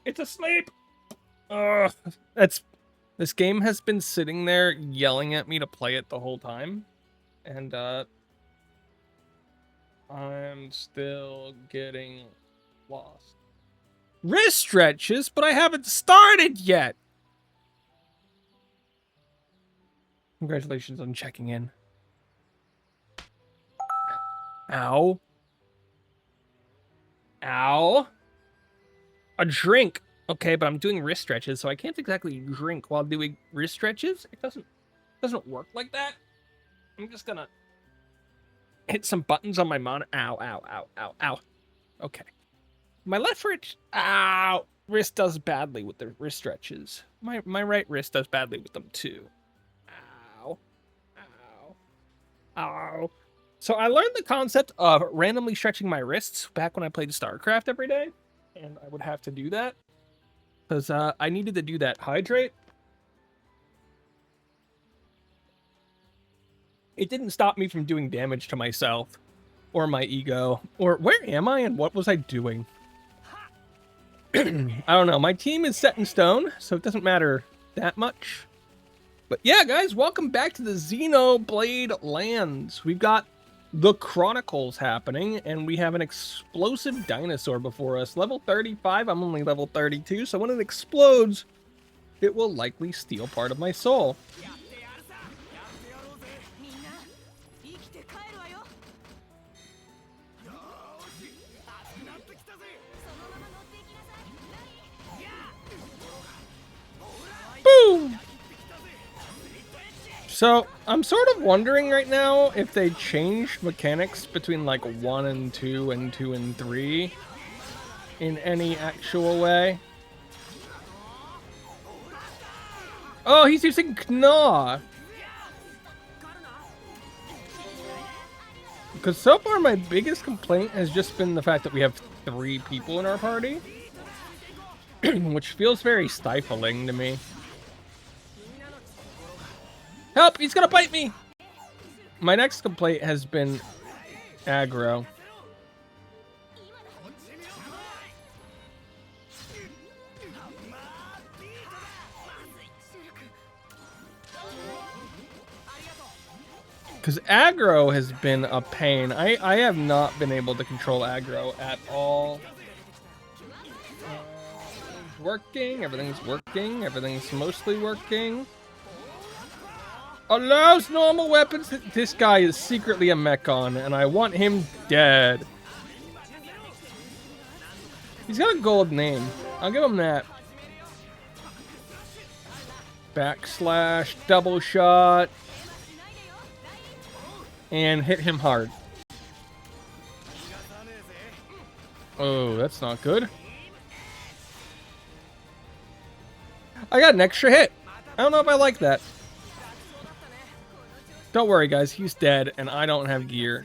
It's asleep! This game has been sitting there yelling at me to play it the whole time. And, I'm still getting lost. Wrist stretches, but I haven't started yet! Congratulations on checking in. Ow. Ow. A drink. Okay, but I'm doing wrist stretches, so I can't exactly drink while doing wrist stretches. It doesn't work like that. I'm just gonna hit some buttons on my monitor. Ow, ow, ow, ow, ow. Okay. My left wrist, ow, wrist does badly with the wrist stretches. My right wrist does badly with them too. Ow. Ow. Ow. So I learned the concept of randomly stretching my wrists back when I played StarCraft every day. And I would have to do that. Because I needed to do that. Hydrate. It didn't stop me from doing damage to myself. Or my ego. Or where am I and what was I doing? I don't know. My team is set in stone, so it doesn't matter that much. But yeah, guys, welcome back to the Xenoblade lands. We've got the Chronicles happening, and we have an explosive dinosaur before us. Level 35, I'm only level 32, so when it explodes, it will likely steal part of my soul. Boom! So, I'm sort of wondering right now if they changed mechanics between like 1 and 2 and 2 and 3 in any actual way. Oh, he's using Gnaw! Because so far my biggest complaint has just been the fact that we have 3 people in our party. Which feels very stifling to me. Help! He's gonna bite me! My next complaint has been aggro. Because aggro has been a pain. I have not been able to control aggro at all. Everything's working, everything's mostly working. Allows normal weapons. This guy is secretly a Mechon, and I want him dead. He's got a gold name. I'll give him that. Backslash, double shot. And hit him hard. Oh, that's not good. I got an extra hit. I don't know if I like that. Don't worry, guys. He's dead, and I don't have gear.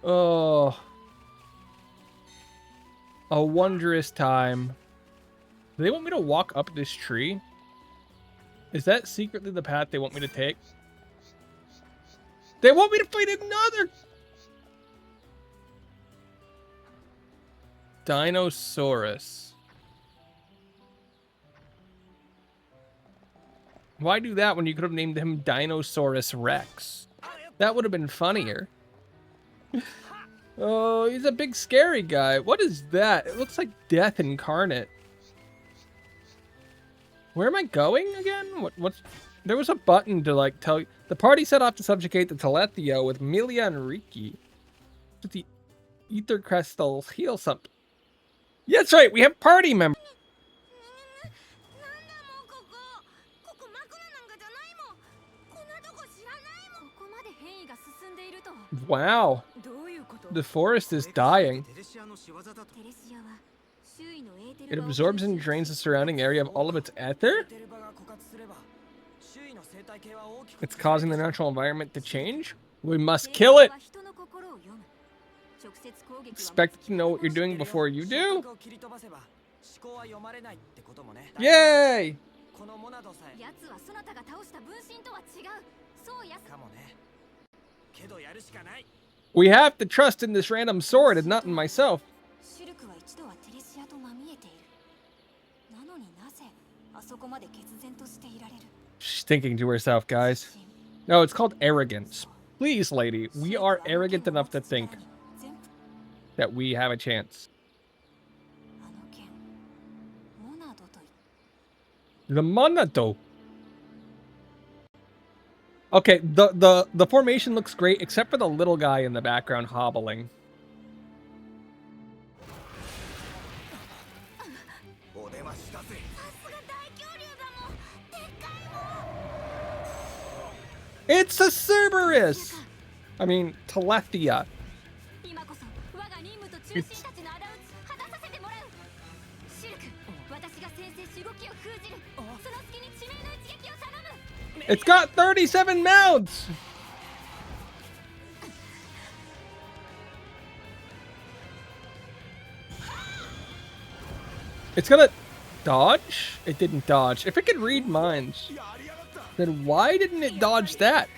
Oh. A wondrous time. Do they want me to walk up this tree? Is that secretly the path they want me to take? They want me to fight another Dinosaurs. Why do that when you could have named him Dinosaurus Rex? That would have been funnier. Oh, he's a big scary guy. What is that? It looks like death incarnate. Where am I going again? What's... There was a button to like tell you. The party set off to subjugate the Telethio with Milia and Riki. But the ether crystals heal something. Yeah, that's right. We have party members. Wow. The forest is dying. It absorbs and drains the surrounding area of all of its ether? It's causing the natural environment to change? We must kill it! Expect to know what you're doing before you do? Yay! We have to trust in this random sword and not in myself. She's thinking to herself, guys. No, it's called arrogance. Please, lady, we are arrogant enough to think that we have a chance. The Monato. Okay, the formation looks great, except for the little guy in the background hobbling. It's a Cerberus! I mean, Telethia. It's got 37 mouths! It's gonna dodge? It didn't dodge. If it could read minds, then why didn't it dodge that?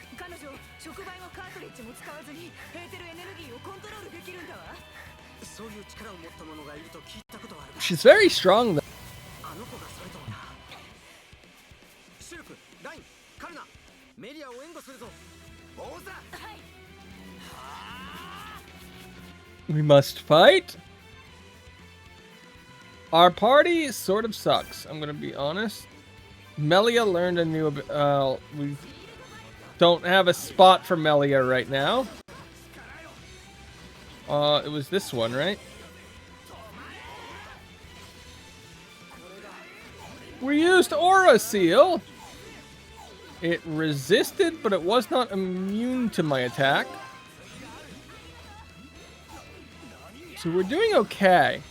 She's very strong though. We must fight. Our party sort of sucks, I'm gonna be honest. Melia learned a new... we don't have a spot for Melia right now. It was this one, right? We used Aura Seal. It resisted, but it was not immune to my attack. So we're doing okay.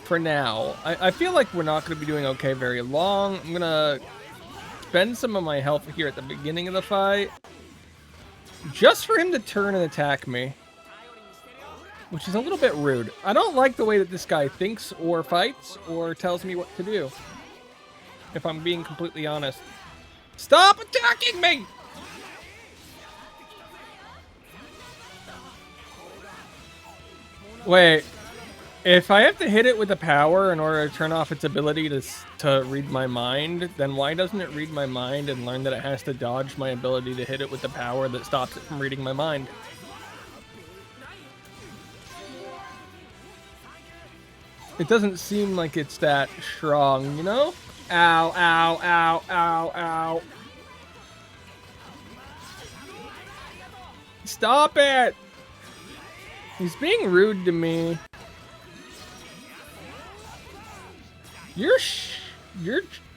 For now. I feel like we're not going to be doing okay very long. I'm going to spend some of my health here at the beginning of the fight. Just for him to turn and attack me. Which is a little bit rude. I don't like the way that this guy thinks or fights or tells me what to do. If I'm being completely honest. Stop attacking me! Wait. If I have to hit it with a power in order to turn off its ability to read my mind, then why doesn't it read my mind and learn that it has to dodge my ability to hit it with the power that stops it from reading my mind? It doesn't seem like it's that strong, you know? Ow, ow, ow, ow, ow. Stop it! He's being rude to me. You're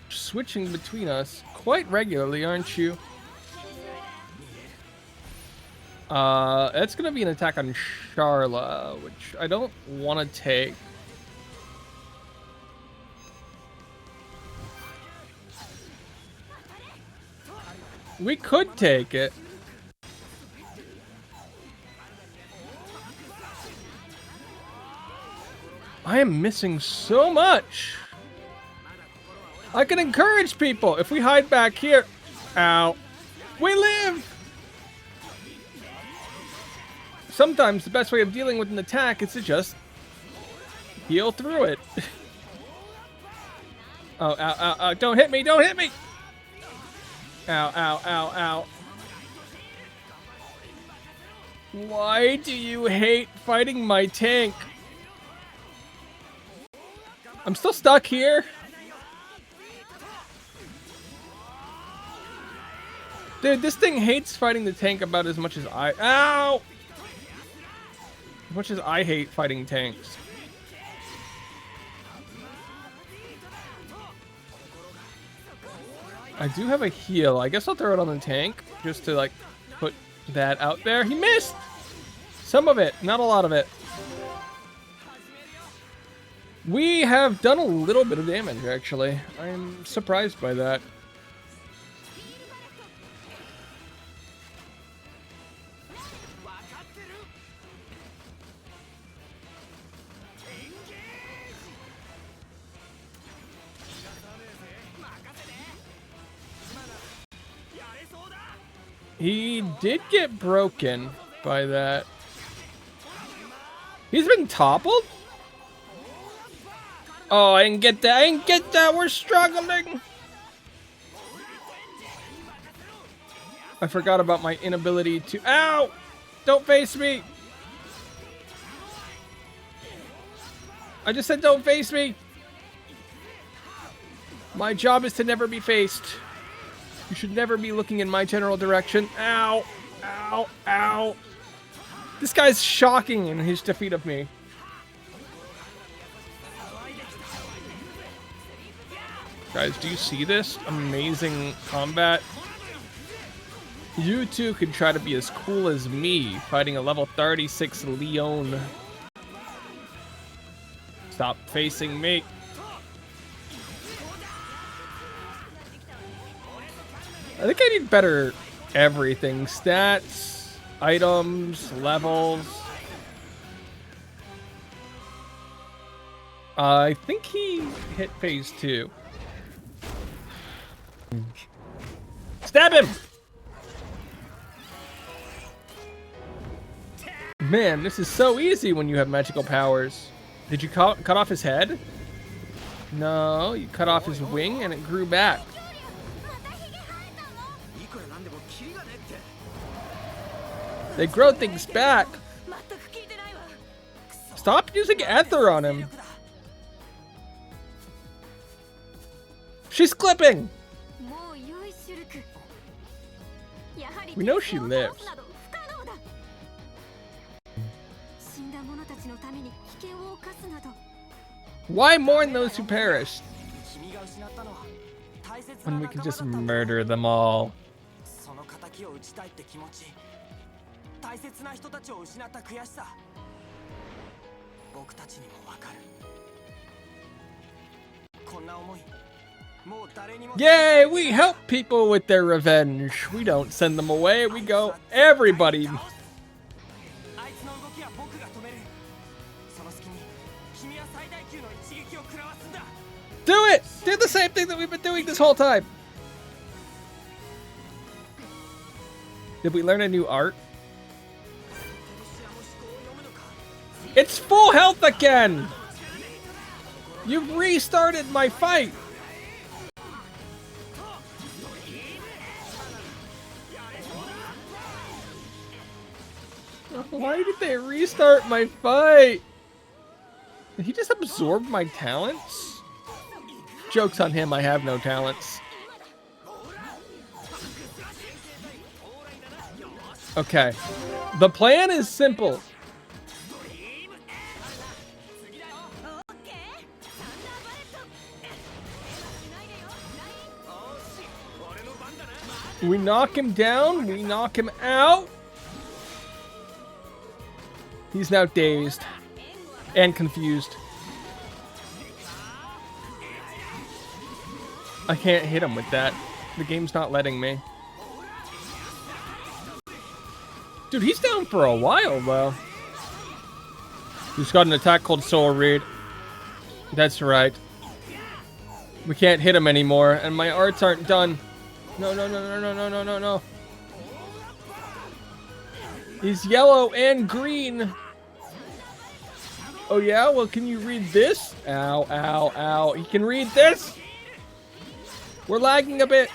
switching between us quite regularly, aren't you? That's gonna be an attack on Charla, which I don't want to take. We could take it. I am missing so much. I can encourage people if we hide back here. Ow. We live! Sometimes the best way of dealing with an attack is to just heal through it. Oh, ow, ow, ow. Don't hit me, don't hit me! Ow, ow, ow, ow. Why do you hate fighting my tank? I'm still stuck here. Dude, this thing hates fighting the tank about as much as Ow! As much as I hate fighting tanks. I do have a heal. I guess I'll throw it on the tank just to, like, put that out there. He missed! Some of it, not a lot of it. We have done a little bit of damage, actually. I'm surprised by that. He did get broken by that. He's been toppled? Oh, I didn't get that. I didn't get that. We're struggling. I forgot about my inability to... Ow! Don't face me. I just said don't face me. My job is to never be faced. You should never be looking in my general direction. Ow! Ow! Ow! This guy's shocking in his defeat of me. Guys, do you see this amazing combat? You too can try to be as cool as me, fighting a level 36 Leon. Stop facing me. I think I need better everything. Stats, items, levels. I think he hit phase 2. Stab him! Man, this is so easy when you have magical powers. Did you cut off his head? No, you cut off his wing and it grew back. They grow things back. Stop using ether on him. She's clipping. We know she lives. Why mourn those who perished when we can just murder them all? Yay, we help people with their revenge. We don't send them away, we go, everybody. Do it! Do the same thing that we've been doing this whole time. Did we learn a new art? It's full health again! You've restarted my fight! Why did they restart my fight? Did he just absorb my talents? Joke's on him, I have no talents. Okay. The plan is simple. We knock him down, we knock him out. He's now dazed and confused. I can't hit him with that. The game's not letting me. Dude, he's down for a while, though. He's got an attack called Soul Read. That's right. We can't hit him anymore, and my arts aren't done. No, no, no, no, no, no, no, no, no. He's yellow and green. Oh, yeah? Well, can you read this? Ow, ow, ow. He can read this? We're lagging a bit.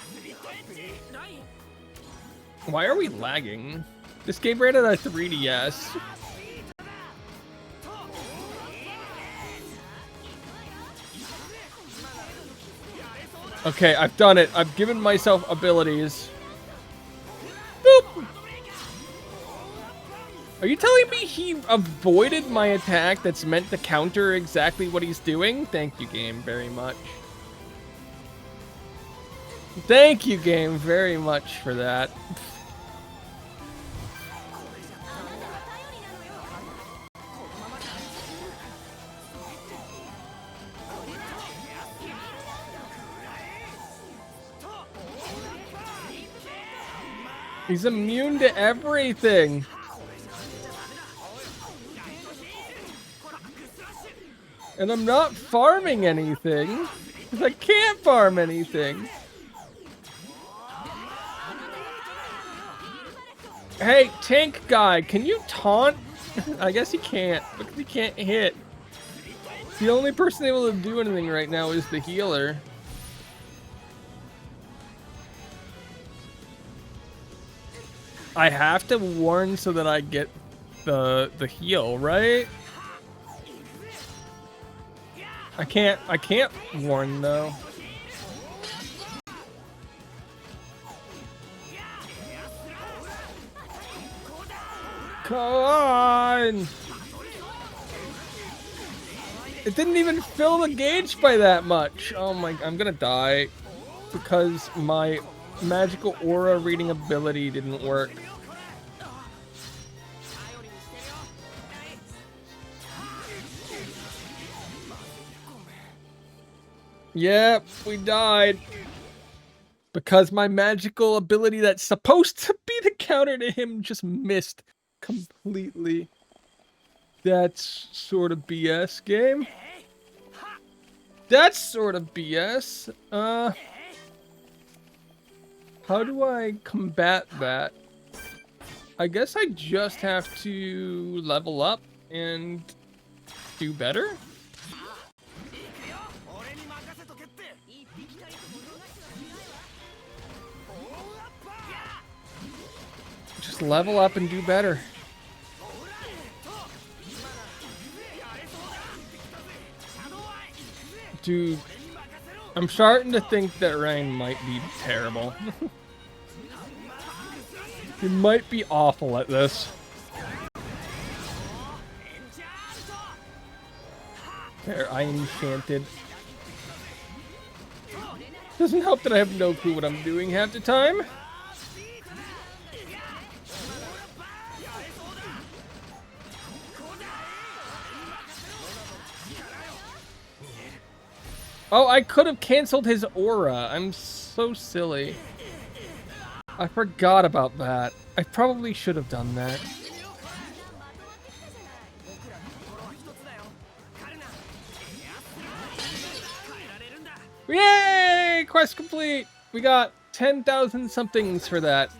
Why are we lagging? This game ran on a 3DS. Okay, I've done it. I've given myself abilities. Boop! Are you telling me he avoided my attack that's meant to counter exactly what he's doing? Thank you, game, very much. Thank you, game, very much for that. He's immune to everything. And I'm not farming anything. Because I can't farm anything. Hey, tank guy, can you taunt? I guess he can't, because he can't hit. The only person able to do anything right now is the healer. I have to warn so that I get the heal, right? I can't warn though. Come on! It didn't even fill the gauge by that much. Oh my, I'm gonna die because my magical aura reading ability didn't work. Yep, we died. Because my magical ability that's supposed to be the counter to him just missed completely. That's sort of BS, game. That's sort of BS. How do I combat that? I guess I just have to level up and do better? Just level up and do better. Dude, I'm starting to think that Rain might be terrible. He might be awful at this. There, I enchanted. Doesn't help that I have no clue what I'm doing half the time. Oh, I could have canceled his aura. I'm so silly. I forgot about that. I probably should have done that. Yay! Quest complete! We got 10,000 somethings for that.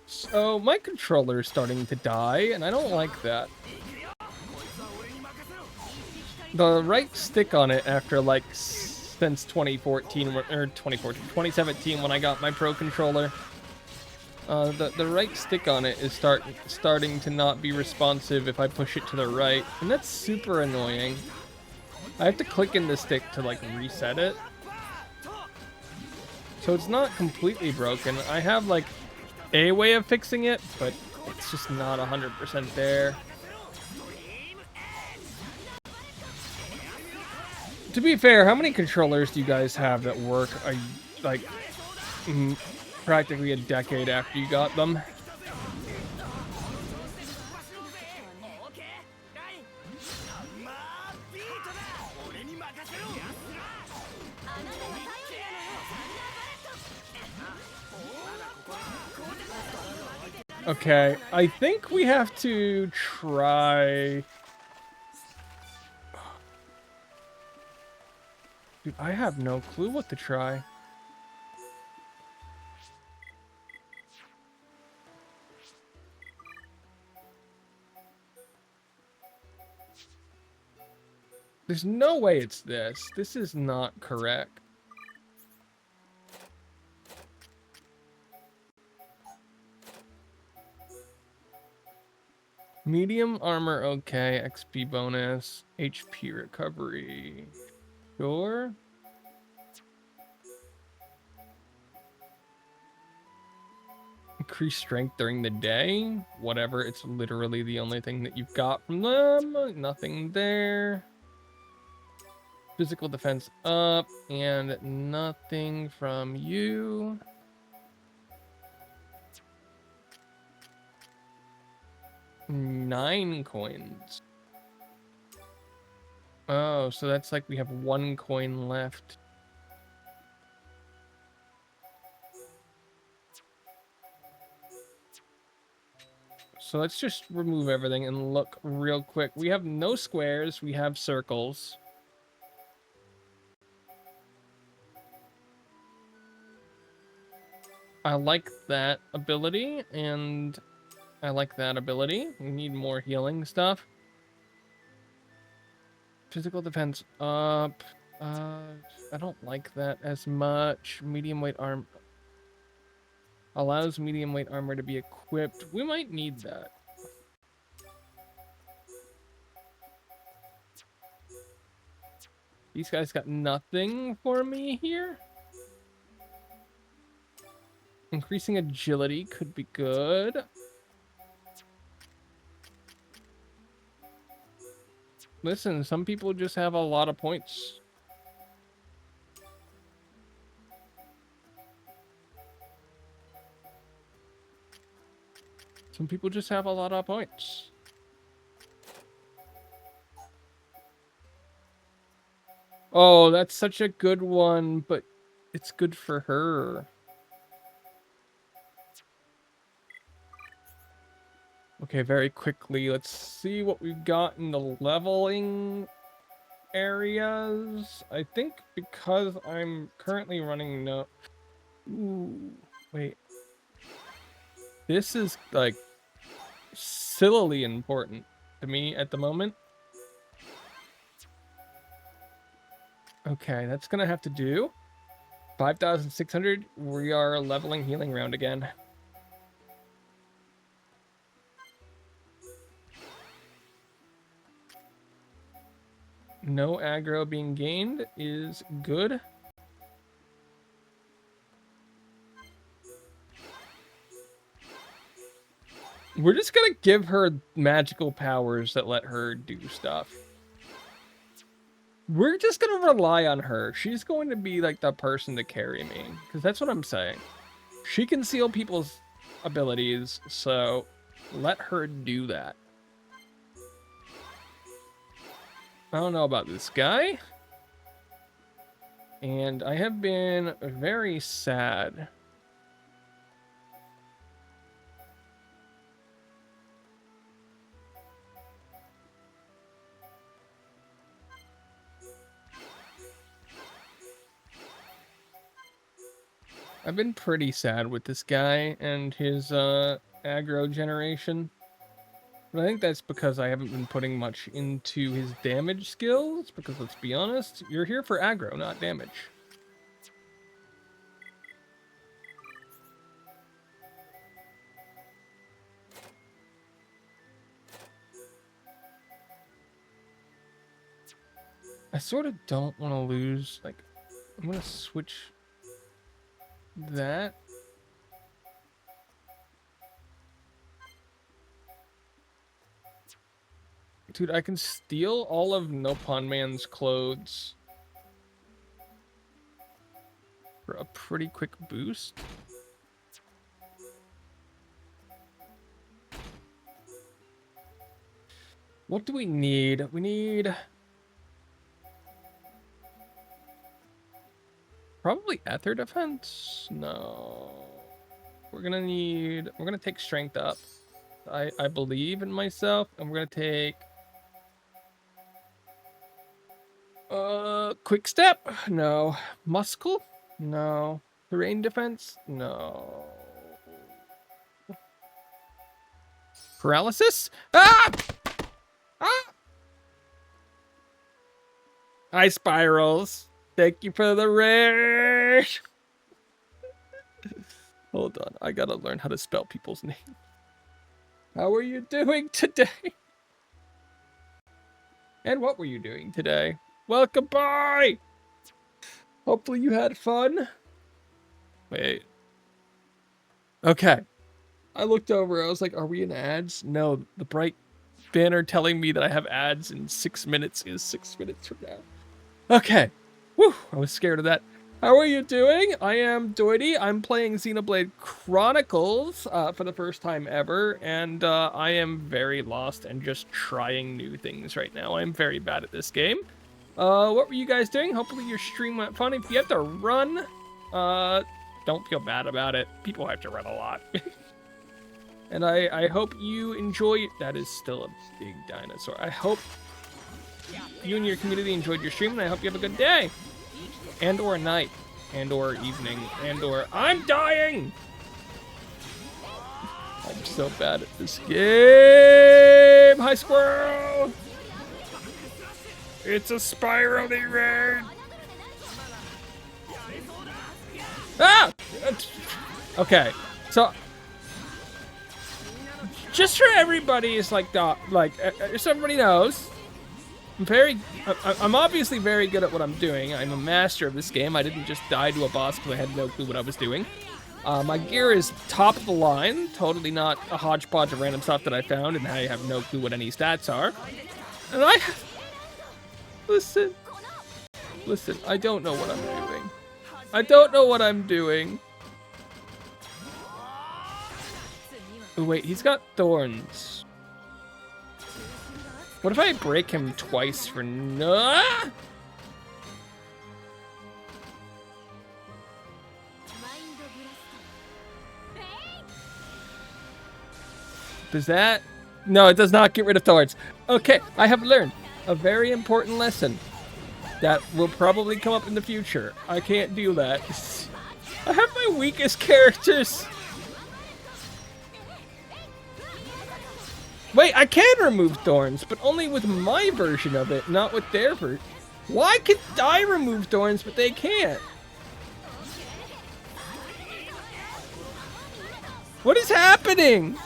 So my controller is starting to die, and I don't like that. The right stick on it after like since 2014 or 2017 when I got my Pro controller. The right stick on it is starting to not be responsive if I push it to the right, and that's super annoying. I have to click in the stick to like reset it. So it's not completely broken. I have like a way of fixing it, but it's just not 100% there. To be fair, how many controllers do you guys have that work like practically a decade after you got them? Okay, I think we have to try... Dude, I have no clue what to try. There's no way it's this. This is not correct. Medium armor, okay. XP bonus. HP recovery. Sure. Increase strength during the day. Whatever. It's literally the only thing that you've got from them. Nothing there. Physical defense up. And nothing from you. $9 coins. Oh, so that's like we have 1 coin left. So let's just remove everything and look real quick. We have no squares, we have circles. I like that ability, and I like that ability. We need more healing stuff. Physical defense up. I don't like that as much. Medium weight arm allows medium weight armor to be equipped. We might need that. These guys got nothing for me here. Increasing agility could be good. Listen, some people just have a lot of points. Some people just have a lot of points. Oh, that's such a good one, but it's good for her. Okay, very quickly, let's see what we've got in the leveling areas. I think because I'm currently running no... Ooh, wait. This is, like, sillily important to me at the moment. Okay, that's gonna have to do. 5,600. We are leveling healing round again. No aggro being gained is good. We're just gonna give her magical powers that let her do stuff. We're just gonna rely on her. She's going to be like the person to carry me, because that's what I'm saying. She can seal people's abilities, so let her do that. I don't know about this guy. And I have been very sad. I've been pretty sad with this guy and his aggro generation. But I think that's because I haven't been putting much into his damage skills, because let's be honest, you're here for aggro, not damage. I sort of don't want to lose, like, I'm going to switch that. Dude, I can steal all of Nopon Man's clothes for a pretty quick boost. What do we need? We need... probably Ether defense? No. We're gonna take strength up. I believe in myself, and we're gonna take... quick step? No. Muscle? No. Terrain defense? No. Paralysis? Ah! Ah! Ice spirals. Thank you for the rare. Hold on, I gotta learn how to spell people's names. How are you doing today? And what were you doing today? Welcome by! Hopefully you had fun. Wait. Okay. I looked over, I was like, are we in ads? No, the bright banner telling me that I have ads in 6 minutes is 6 minutes from now. Okay. Whew, I was scared of that. How are you doing? I am Doiti. I'm playing Xenoblade Chronicles for the first time ever, and I am very lost and just trying new things right now. I'm very bad at this game. What were you guys doing? Hopefully your stream went fun. If you have to run, don't feel bad about it. People have to run a lot. And I hope you enjoy... That is still a big dinosaur. I hope you and your community enjoyed your stream, and I hope you have a good day. And or night. And or evening. And or... I'm dying! so bad at this game. Hi, squirrel. It's a spirally raid. Ah! Okay, so just for everybody's like, so everybody knows, I'm obviously very good at what I'm doing. I'm a master of this game. I didn't just die to a boss because I had no clue what I was doing. My gear is top of the line, totally not a hodgepodge of random stuff that I found, and I have no clue what any stats are. And listen, I don't know what I'm doing. I don't know what I'm doing. Oh, wait, he's got thorns. What if I break him twice for no? Does that? No, it does not get rid of thorns. Okay, I have learned a very important lesson that will probably come up in the future. I can't do that. I have my weakest characters. Wait, I can remove thorns, but only with my version of it, not with their version. Why can I remove thorns, but they can't? What is happening?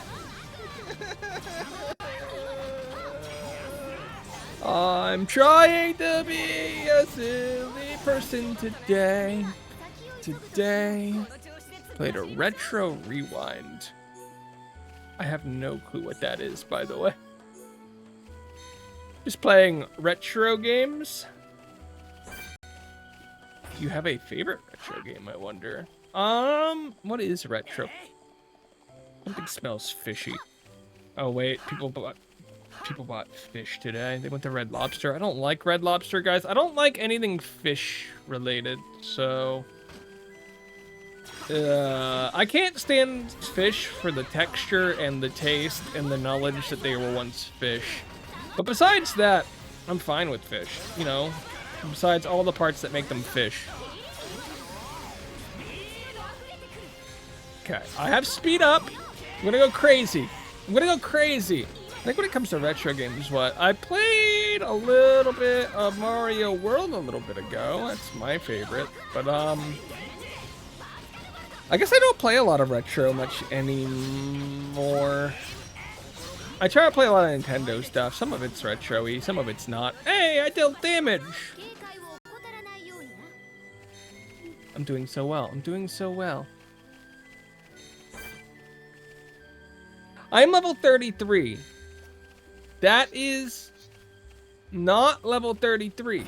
I'm trying to be a silly person today. Played a retro rewind. I have no clue what that is, by the way. Just playing retro games. Do you have a favorite retro game, I wonder? What is retro? Something smells fishy. Oh wait, people bought fish today. They went to Red Lobster. I don't like Red Lobster, guys. I don't like anything fish related, so I can't stand fish for the texture and the taste and the knowledge that they were once fish. But besides that, I'm fine with fish, you know, besides all the parts that make them fish. Okay, I have speed up. I'm gonna go crazy. I think when it comes to retro games, I played a little bit of Mario World a little bit ago. That's my favorite. But, I guess I don't play a lot of retro much anymore. I try to play a lot of Nintendo stuff. Some of it's retro-y, some of it's not. Hey, I dealt damage! I'm doing so well. I'm level 33. That is not level 33.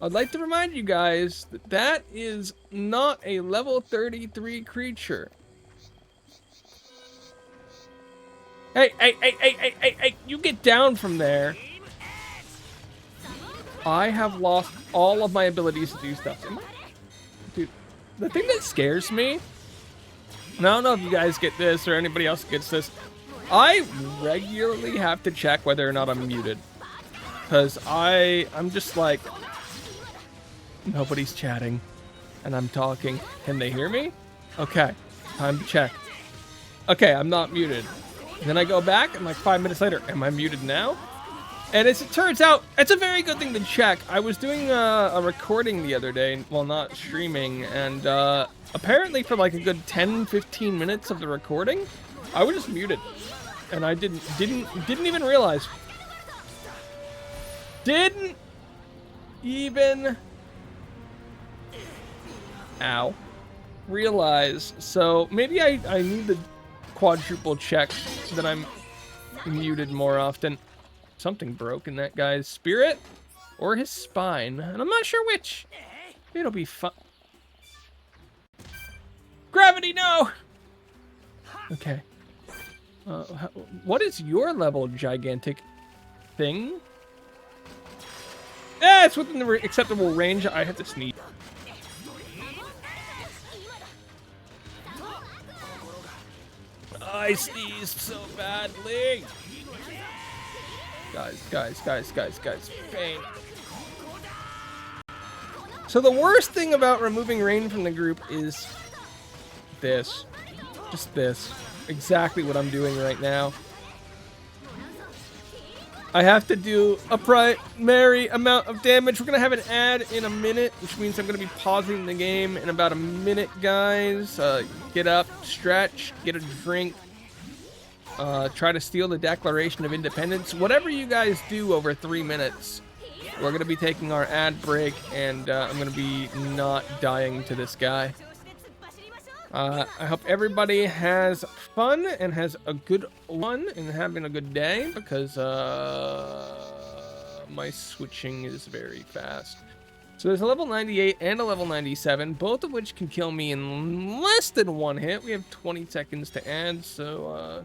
I'd like to remind you guys that that is not a level 33 creature. Hey, you get down from there. I have lost all of my abilities to do stuff. Dude, the thing that scares me, and I don't know if you guys get this or anybody else gets this, I regularly have to check whether or not I'm muted. Because I'm just like, nobody's chatting, and I'm talking. Can they hear me? Okay, time to check. Okay, I'm not muted. And then I go back, and like 5 minutes later, am I muted now? And as it turns out, it's a very good thing to check. I was doing a recording the other day, well, not streaming, and apparently for like a good 10-15 minutes of the recording, I was just muted, and I didn't even realize. Didn't even realize. So maybe I need to quadruple check that I'm muted more often. Something broke in that guy's spirit or his spine, and I'm not sure which. It'll be fun. Gravity, no! Okay. What is your level, gigantic thing? Yeah, it's within the acceptable range. I have to sneeze. I sneezed so badly. Guys. Pain. So the worst thing about removing rain from the group is this. Just this. exactly what I'm doing right now. I have to do a primary amount of damage. We're going to have an ad in a minute, which means I'm going to be pausing the game in about a minute, guys. Get up, stretch, get a drink, try to steal the Declaration of Independence. Whatever you guys do over 3 minutes, we're going to be taking our ad break, and I'm going to be not dying to this guy. I hope everybody has fun and has a good one and having a good day, because my switching is very fast. So there's a level 98 and a level 97, both of which can kill me in less than 1 hit. We have 20 seconds to add, so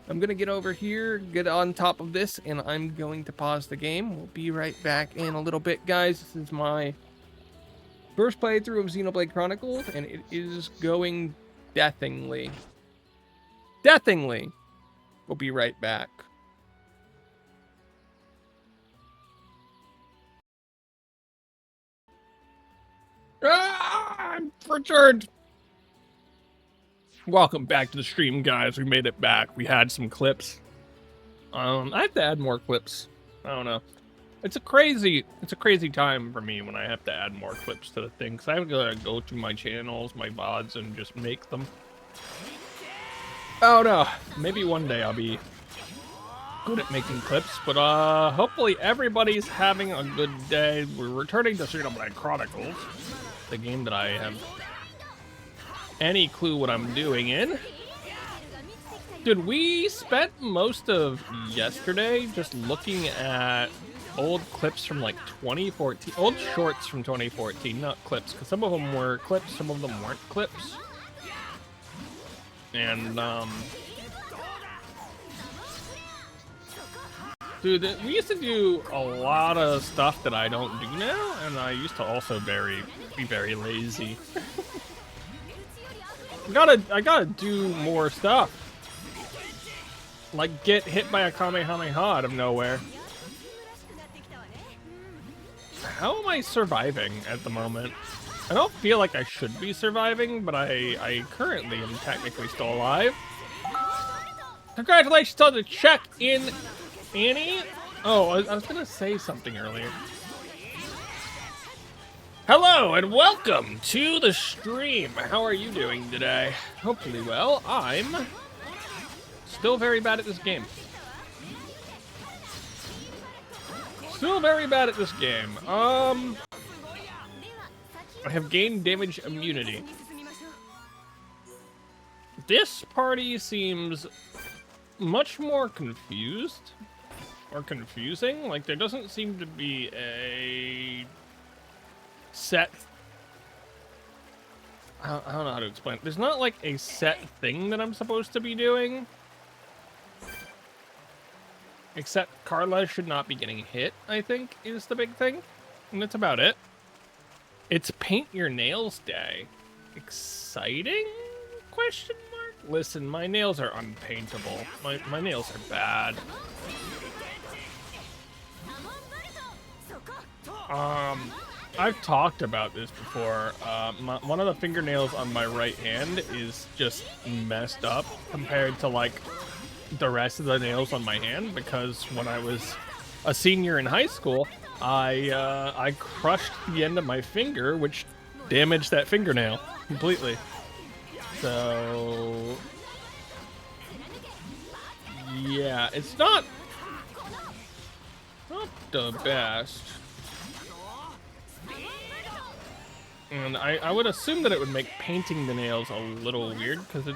I'm going to get over here, get on top of this, and I'm going to pause the game. We'll be right back in a little bit, guys. This is my first playthrough of Xenoblade Chronicles, and it is going deathingly. Deathingly! We'll be right back. I'm returned! Welcome back to the stream, guys. We made it back. We had some clips. I have to add more clips. I don't know. It's a crazy time for me when I have to add more clips to the thing, because I have to go to my channels, my VODs, and just make them. Oh no, maybe one day I'll be good at making clips, but hopefully everybody's having a good day. We're returning to Xenoblade Chronicles, the game that I have any clue what I'm doing in. Dude, we spent most of yesterday just looking at old clips from like 2014, old shorts from 2014, not clips, because some of them were clips, some of them weren't clips. And dude, we used to do a lot of stuff that I don't do now, and I used to also be very lazy. I gotta do more stuff, like get hit by a Kamehameha out of nowhere. How am I surviving at the moment? I don't feel like I should be surviving, but I currently am technically still alive. Congratulations on the check-in, Annie. Oh, I was gonna say something earlier. Hello and welcome to the stream. How are you doing today? Hopefully well. I'm still very bad at this game. Still very bad at this game. I have gained damage immunity. This party seems much more confused or confusing. Like, there doesn't seem to be a set. I don't know how to explain it. There's not like a set thing that I'm supposed to be doing. Except Carla should not be getting hit, I think, is the big thing. And that's about it. It's Paint Your Nails Day. Exciting? Question mark? Listen, my nails are unpaintable. My nails are bad. I've talked about this before. One of the fingernails on my right hand is just messed up compared to, like, the rest of the nails on my hand, because when I was a senior in high school, I crushed the end of my finger, which damaged that fingernail completely. So yeah, it's not the best. And I would assume that it would make painting the nails a little weird, because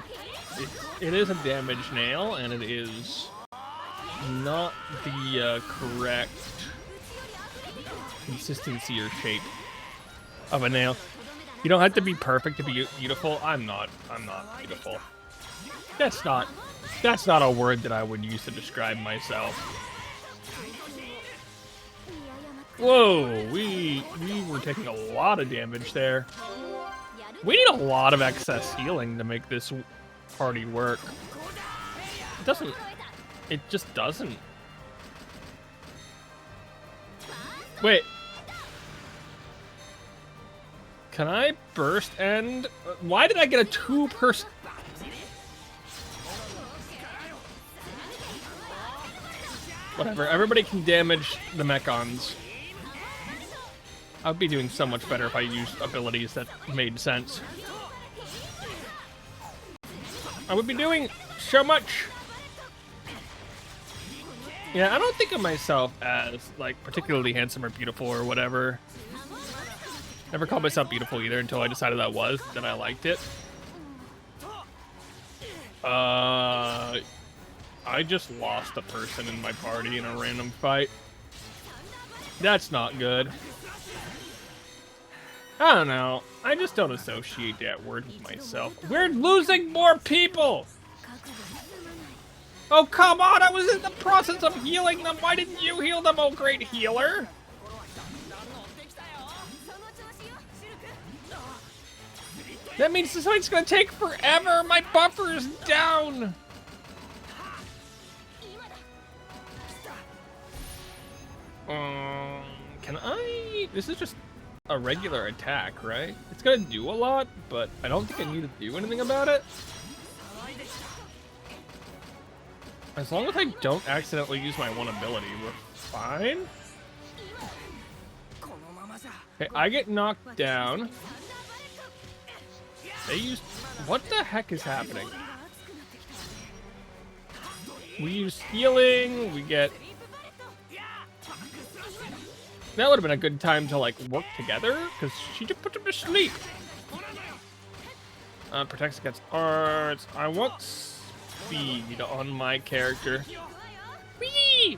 it is a damaged nail, and it is not the correct consistency or shape of a nail. You don't have to be perfect to be beautiful. I'm not beautiful. That's not a word that I would use to describe myself. Whoa, we were taking a lot of damage there. We need a lot of excess healing to make this party work. It just doesn't. Wait. Can I burst end? Why did I get a 2-person? Whatever, everybody can damage the mechons. I would be doing so much better if I used abilities that made sense. I would be doing so much. Yeah, I don't think of myself as, like, particularly handsome or beautiful or whatever. Never called myself beautiful either until I decided that I liked it. I just lost a person in my party in a random fight. That's not good. I don't know. I just don't associate that word with myself. We're losing more people! Oh, come on! I was in the process of healing them! Why didn't you heal them, oh great healer? That means this fight's gonna take forever! My buffer is down! Can I... This is just a regular attack, right? It's gonna do a lot, but I don't think I need to do anything about it. As long as I don't accidentally use my one ability, we're fine. Okay, I get knocked down. They used... What the heck is happening? We use healing, we get... That would have been a good time to, like, work together, because she just put him to sleep. Protects against arts. I want speed on my character. Whee!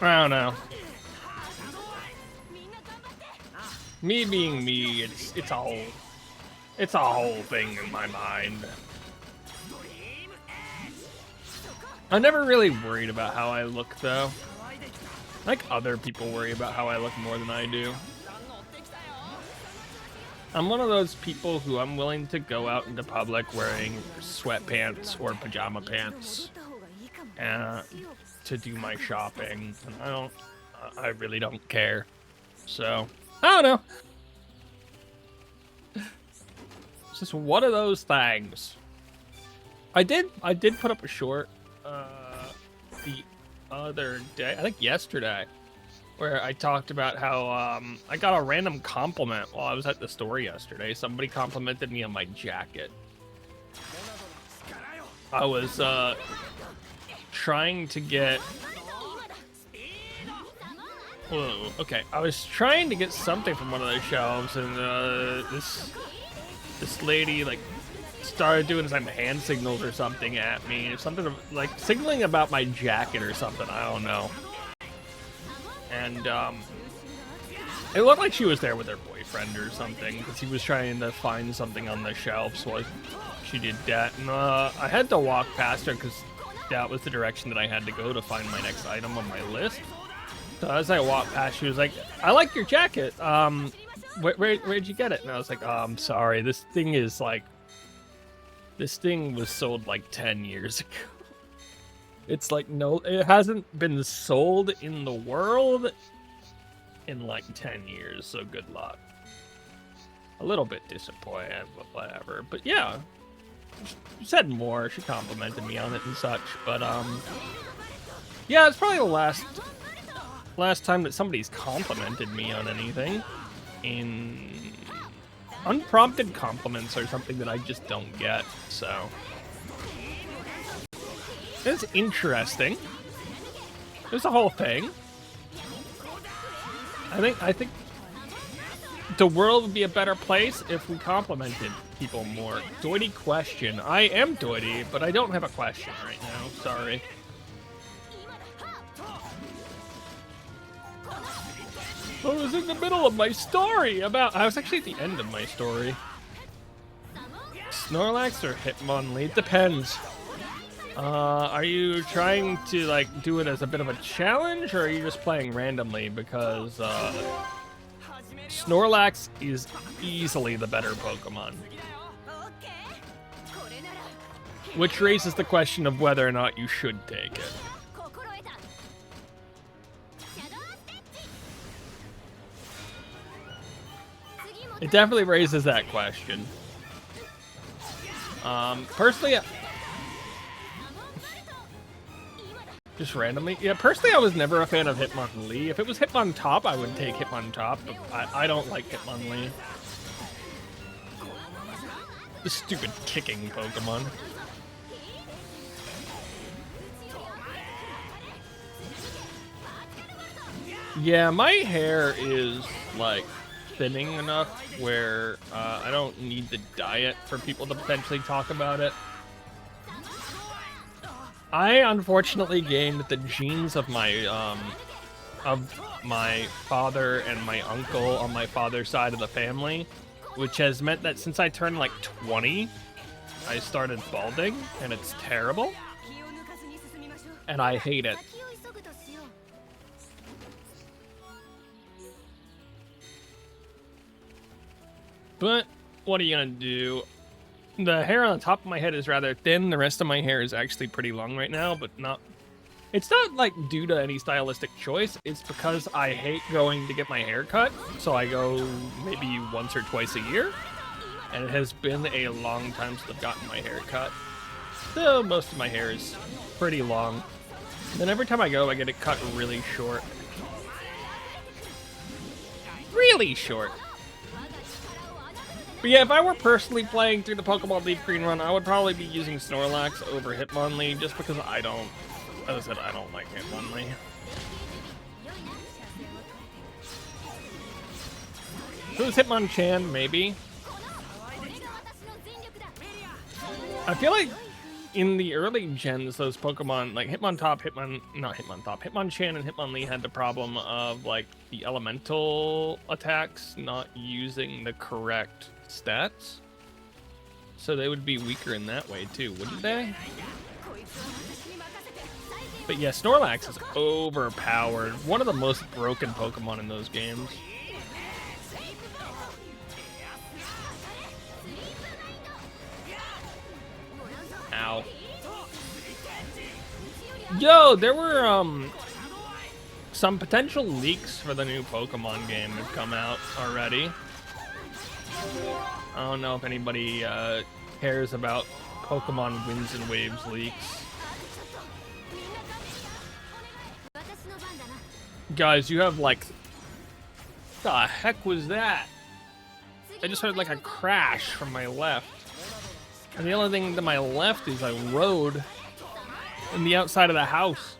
I don't know. Me being me, it's a whole thing in my mind. I'm never really worried about how I look, though. I think other people worry about how I look more than I do. I'm one of those people who I'm willing to go out into public wearing sweatpants or pajama pants to do my shopping. And I really don't care. So, I don't know. It's just one of those things. I did put up a short the other day, I think yesterday, where I talked about how I got a random compliment while I was at the store yesterday. Somebody complimented me on my jacket. I was trying to get... Whoa, okay. I was trying to get something from one of those shelves, and this lady, like, started doing some hand signals or something at me. Something like signaling about my jacket or something. I don't know. And it looked like she was there with her boyfriend or something, because he was trying to find something on the shelf, so she did that. And I had to walk past her because that was the direction that I had to go to find my next item on my list. So as I walked past, she was like, "I like your jacket. Where'd you get it?" And I was like, "Oh, I'm sorry. This thing was sold like 10 years ago." It's like, no, it hasn't been sold in the world in like 10 years, so good luck. A little bit disappointed, but whatever. But yeah, she said more. She complimented me on it and such. But yeah, it's probably the last time that somebody's complimented me on anything. In unprompted compliments are something that I just don't get, so it's interesting. There's a whole thing. I think the world would be a better place if we complimented people more. Doity question. I am Doity, but I don't have a question right now. Sorry. I was in the middle of my story I was actually at the end of my story. Snorlax or Hitmonlee? It depends. Are you trying to, like, do it as a bit of a challenge, or are you just playing randomly? Because, Snorlax is easily the better Pokemon. Which raises the question of whether or not you should take it. It definitely raises that question. Personally, just randomly, yeah. Personally, I was never a fan of Hitmonlee. If it was Hitmontop, I would take Hitmontop, but I don't like Hitmonlee. The stupid kicking Pokemon. Yeah, my hair is, like, thinning enough where I don't need the diet for people to potentially talk about it. I unfortunately gained the genes of my father and my uncle on my father's side of the family, which has meant that since I turned like 20, I started balding, and it's terrible. And I hate it. But what are you gonna do? The hair on the top of my head is rather thin. The rest of my hair is actually pretty long right now, but not... It's not, like, due to any stylistic choice. It's because I hate going to get my hair cut, so I go maybe once or twice a year. And it has been a long time since I've gotten my hair cut. So most of my hair is pretty long. Then every time I go, I get it cut really short. Really short. But yeah, if I were personally playing through the Pokemon Leaf Green run, I would probably be using Snorlax over Hitmonlee, just because I don't, as I said, I don't like Hitmonlee. If it was Hitmonchan, maybe. I feel like in the early gens, those Pokemon, like Hitmonchan and Hitmonlee had the problem of, like, the elemental attacks not using the correct stats. So they would be weaker in that way, too, wouldn't they? But yeah, Snorlax is overpowered. One of the most broken Pokemon in those games. Ow. Yo, there were some potential leaks for the new Pokemon game have come out already. I don't know if anybody cares about Pokemon Winds and Waves leaks. Guys, you have like... What the heck was that? I just heard like a crash from my left. And the only thing to my left is a road in the outside of the house.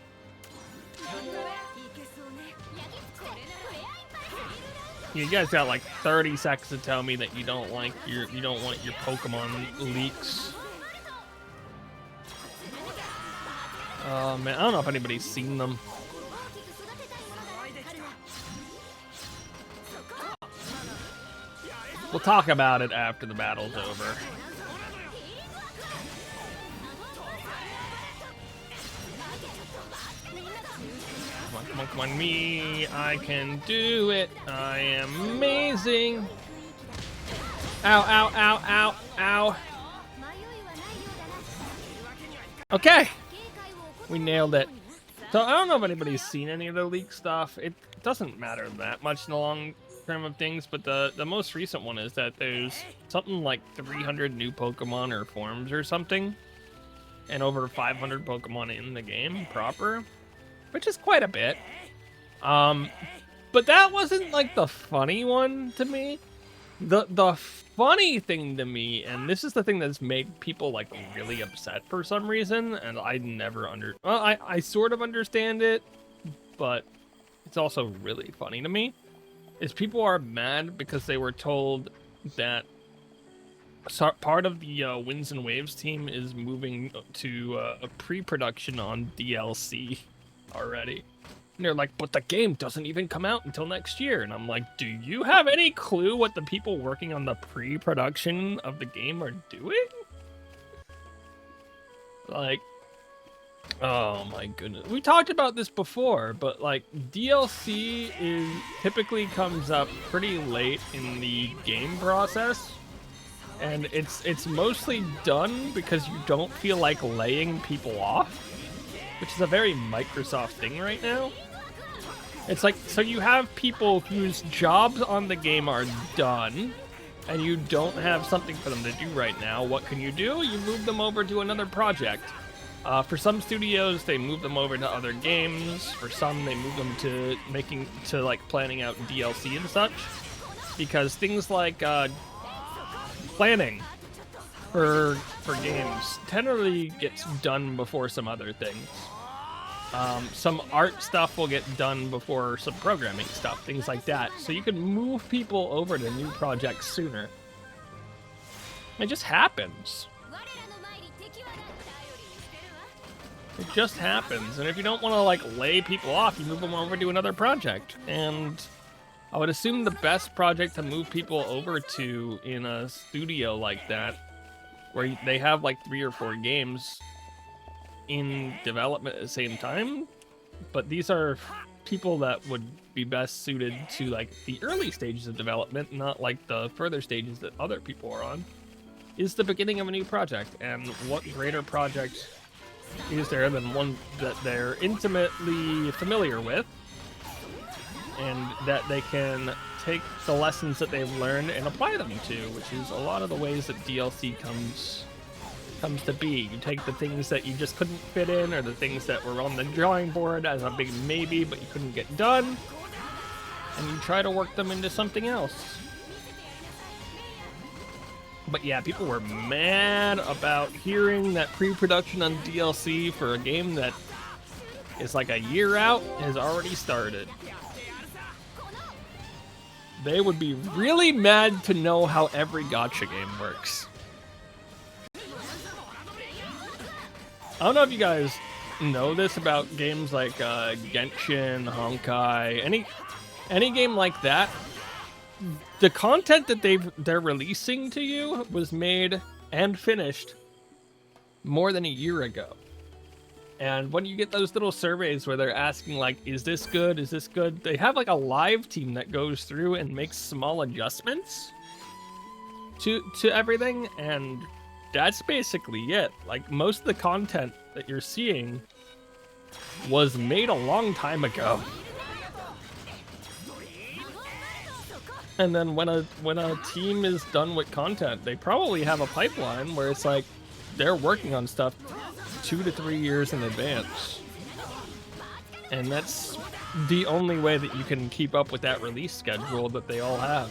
You guys got like 30 seconds to tell me that you don't want your Pokemon leaks. Oh man, I don't know if anybody's seen them. We'll talk about it after the battle's over. Come on, me. I can do it. I am amazing. Ow, ow, ow, ow, ow. Okay. We nailed it. So I don't know if anybody's seen any of the leak stuff. It doesn't matter that much in the long term of things, but the most recent one is that there's something like 300 new Pokemon or forms or something, and over 500 Pokemon in the game proper, which is quite a bit. But that wasn't like the funny one to me. The funny thing to me, and this is the thing that's made people like really upset for some reason, and I never I sort of understand it, but it's also really funny to me, is people are mad because they were told that part of the Winds and Waves team is moving to a pre-production on DLC already. And they're like, but the game doesn't even come out until next year. And I'm like, do you have any clue what the people working on the pre-production of the game are doing? Like, oh my goodness. We talked about this before, but like DLC typically comes up pretty late in the game process. And it's mostly done because you don't feel like laying people off, which is a very Microsoft thing right now. It's like, so you have people whose jobs on the game are done, and you don't have something for them to do right now, what can you do? You move them over to another project. For some studios, they move them over to other games. For some, they move them to like planning out DLC and such. Because things like planning for games generally gets done before some other things. Some art stuff will get done before some programming stuff, things like that. So you can move people over to new projects sooner. It just happens. It just happens. And if you don't want to like lay people off, you move them over to another project. And I would assume the best project to move people over to in a studio like that, where they have like 3 or 4 games in development at the same time, but these are people that would be best suited to like the early stages of development, not like the further stages that other people are on, is the beginning of a new project. And what greater project is there than one that they're intimately familiar with, and that they can take the lessons that they've learned and apply them to, which is a lot of the ways that DLC comes to be. You take the things that you just couldn't fit in, or the things that were on the drawing board as a big maybe but you couldn't get done, and you try to work them into something else. But yeah, people were mad about hearing that pre-production on DLC for a game that is like a year out has already started. They would be really mad to know how every gacha game works. I don't know if you guys know this about games like Genshin, Honkai, any game like that. The content that they're releasing to you was made and finished more than a year ago. And when you get those little surveys where they're asking like, is this good? Is this good? They have like a live team that goes through and makes small adjustments to everything, and that's basically it. Like, most of the content that you're seeing was made a long time ago. And then when a team is done with content, they probably have a pipeline where it's like they're working on stuff 2 to 3 years in advance. And that's the only way that you can keep up with that release schedule that they all have.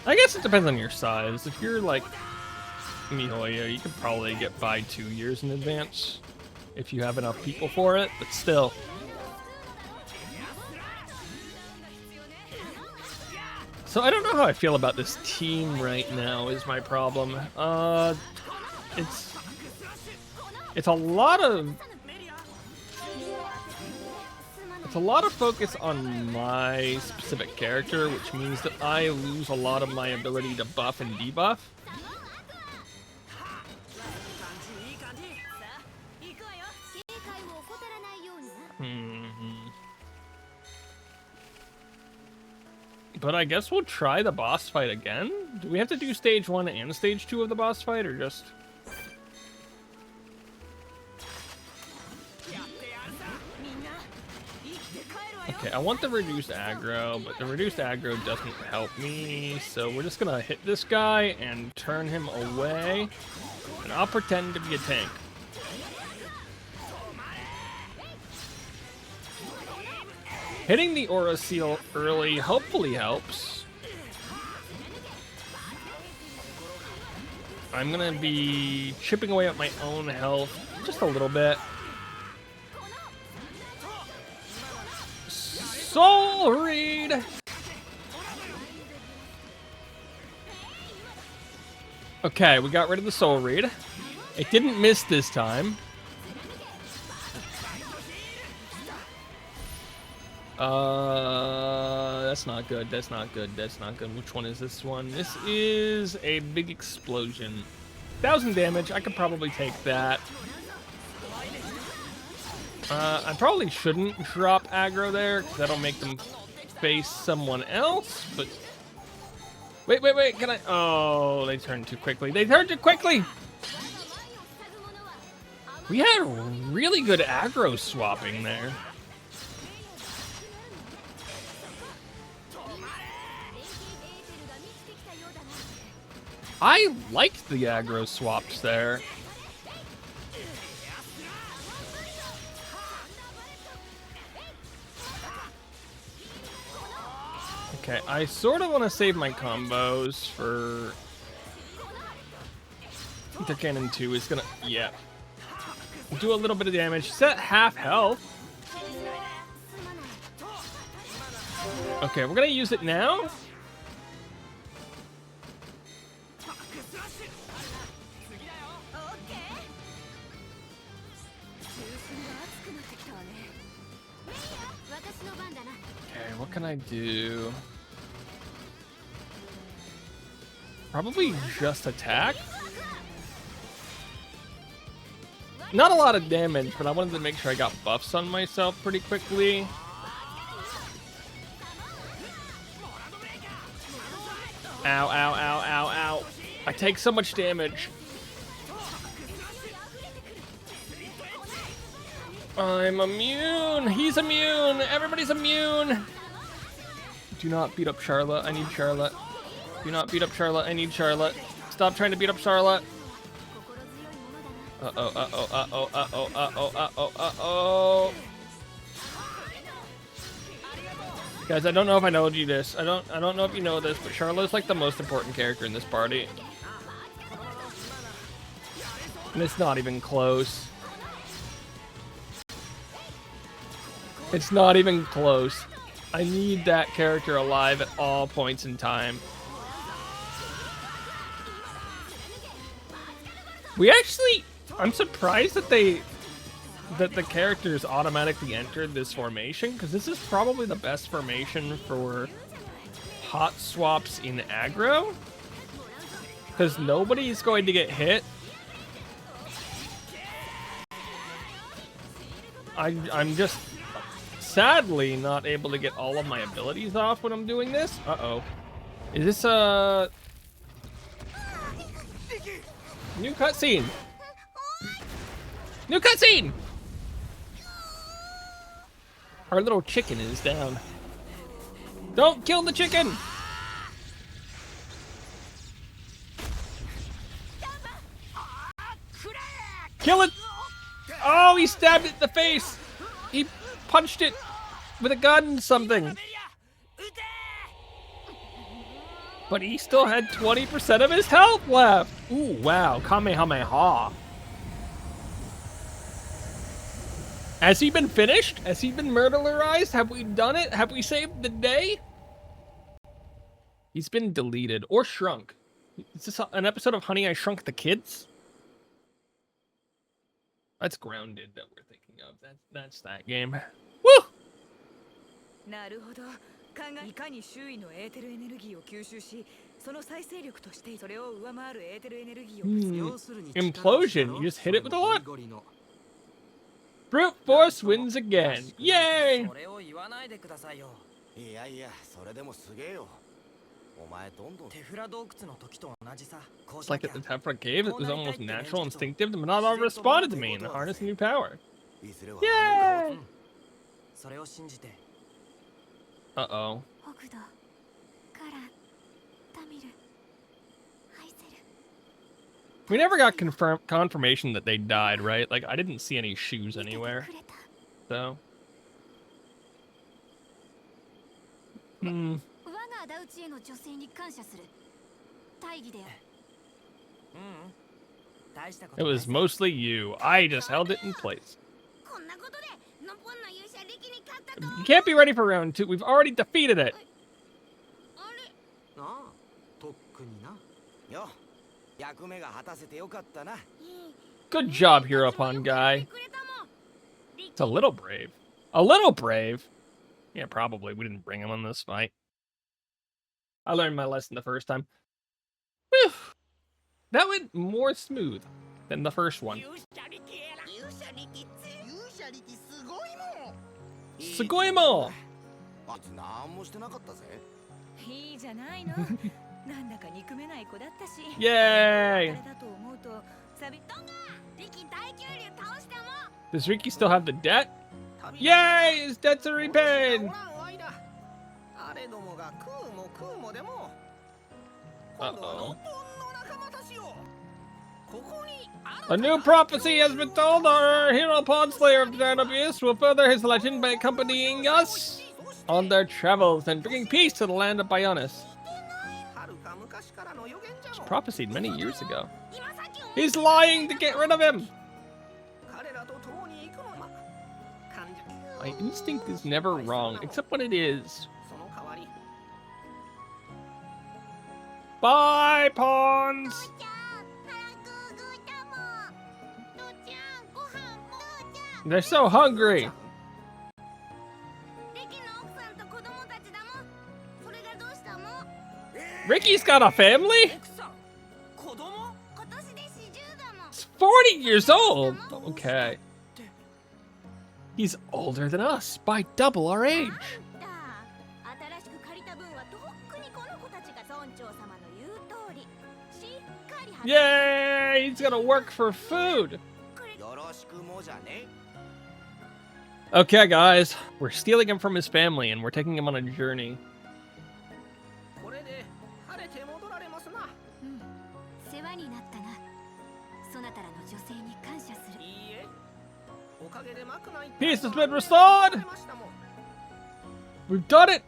I guess it depends on your size. If you're like Mihoyo, you could probably get by 2 years in advance if you have enough people for it, but still. So I don't know how I feel about this team right now is my problem. It's a lot of focus on my specific character, which means that I lose a lot of my ability to buff and debuff. But I guess we'll try the boss fight again. Do we have to do stage 1 and stage 2 of the boss fight, or just... Okay, I want the reduced aggro, but the reduced aggro doesn't help me, so we're just gonna hit this guy and turn him away, and I'll pretend to be a tank. Hitting the Aura Seal early hopefully helps. I'm gonna be chipping away at my own health just a little bit. Soul Read! Okay, we got rid of the Soul Read. It didn't miss this time. That's not good. That's not good. That's not good. Which one is this one? This is a big explosion. 1,000 damage. I could probably take that. I probably shouldn't drop aggro there, because that'll make them face someone else, but... Wait, can I... Oh, they turned too quickly. They turned too quickly! We had really good aggro swapping there. I liked the aggro swaps there. Okay, I sort of want to save my combos for... The Cannon 2 is gonna... Yeah. Do a little bit of damage. He's at half health. Okay, we're gonna use it now. Okay, what can I do? Probably just attack. Not a lot of damage, but I wanted to make sure I got buffs on myself pretty quickly. Ow, ow, ow, ow, ow. I take so much damage. I'm immune. He's immune. Everybody's immune. Do not beat up Charlotte. I need Charlotte. Do not beat up Charlotte. I need Charlotte. Stop trying to beat up Charlotte. Uh-oh, uh-oh, uh-oh, uh-oh, uh-oh, uh-oh, uh-oh. Guys, I don't know if I told you this. I don't know if you know this, but Charlotte's like the most important character in this party. And it's not even close. It's not even close. I need that character alive at all points in time. We actually... I'm surprised that the characters automatically entered this formation, because this is probably the best formation for hot swaps in aggro. Because nobody's going to get hit. I'm just sadly not able to get all of my abilities off when I'm doing this. Uh-oh. Is this a... New cutscene? New cutscene! Our little chicken is down. Don't kill the chicken! Kill it! Oh, he stabbed it in the face! He punched it with a gun something. But he still had 20% of his health left! Ooh, wow, Kamehameha. Has he been finished? Has he been murderized? Have we done it? Have we saved the day? He's been deleted or shrunk. Is this an episode of Honey, I Shrunk the Kids? That's Grounded that we're thinking of. That's that game. Woo! Implosion. You just hit it with a lot. Brute force wins again. Yay! It's like at the Tefra cave, it was almost natural, instinctive. The Monadov responded to me and harnessed a new power. Yay! Uh-oh. We never got confirmation that they died, right? Like, I didn't see any shoes anywhere. So. It was mostly you. I just held it in place. You can't be ready for round 2. We've already defeated it. Good job, Heropon guy. It's a little brave. A little brave? Yeah, probably. We didn't bring him on this fight. I learned my lesson the first time. Whew. That went more smooth than the first one. Sugoimo! Yay! Does Ricky still have the debt? Yay! His debts are repaid! Uh-oh. A new prophecy has been told. Our hero Pond Slayer of the Giant Abyss will further his legend by accompanying us on their travels and bringing peace to the land of Bionis. It was prophesied many years ago. He's lying to get rid of him! My instinct is never wrong, except when it is. Bye, Pawns! They're so hungry! Ricky's got a family? He's 40 years old! Okay. He's older than us by double our age. Yay! He's gonna work for food! Okay, guys. We're stealing him from his family and we're taking him on a journey. Peace has been restored! We've done it!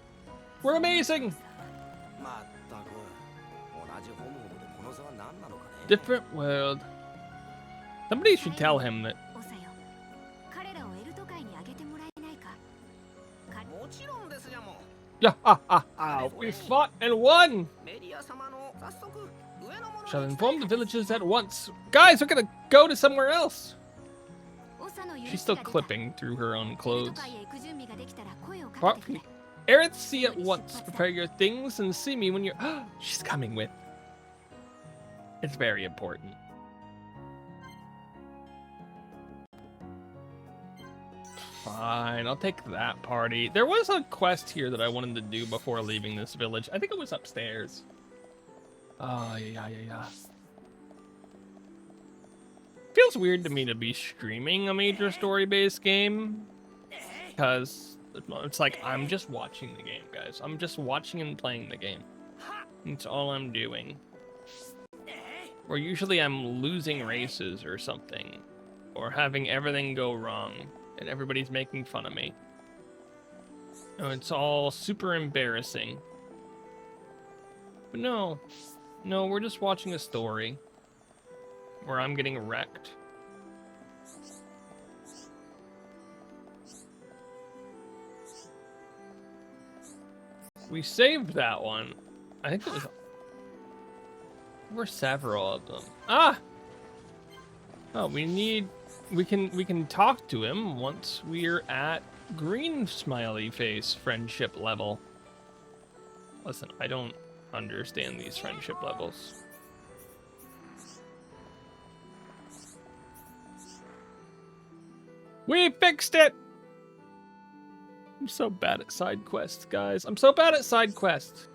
We're amazing! Different world. Somebody should tell him that. Yeah, we fought and won! Shall inform the villagers at once. Guys, we're gonna go to somewhere else! She's still clipping through her own clothes. Aerith, see at once. Prepare your things and see me when you're... She's coming with. It's very important. Fine, I'll take that party. There was a quest here that I wanted to do before leaving this village. I think it was upstairs. Oh, yeah. Feels weird to me to be streaming a major story-based game. Because it's like, I'm just watching the game, guys. I'm just watching and playing the game. That's all I'm doing. Or usually I'm losing races or something. Or having everything go wrong. And everybody's making fun of me. Oh, it's all super embarrassing. But no, we're just watching a story. Where I'm getting wrecked. We saved that one. I think it was... There were several of them. Ah! Oh, we can talk to him once we're at green smiley face friendship level. Listen, I don't understand these friendship levels. We fixed it! I'm so bad at side quests, guys. I'm so bad at side quests.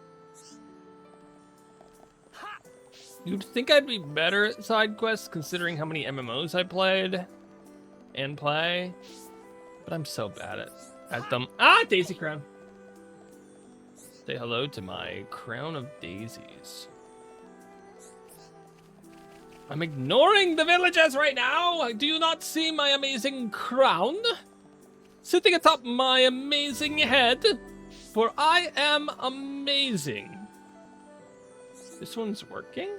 You'd think I'd be better at side quests considering how many MMOs I played and play, but I'm so bad at them. Ah, Daisy Crown. Say hello to my crown of daisies. I'm ignoring the villagers right now. Do you not see my amazing crown? Sitting atop my amazing head. For I am amazing. This one's working?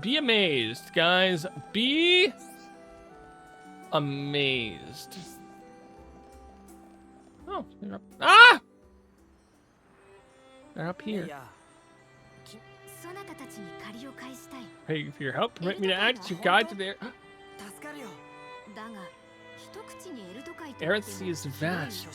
Be amazed, guys. Be amazed. Oh, they're up. Ah! They're up here. Hey, for your help, permit me to act as your guide to their... Aerith Sea is vast.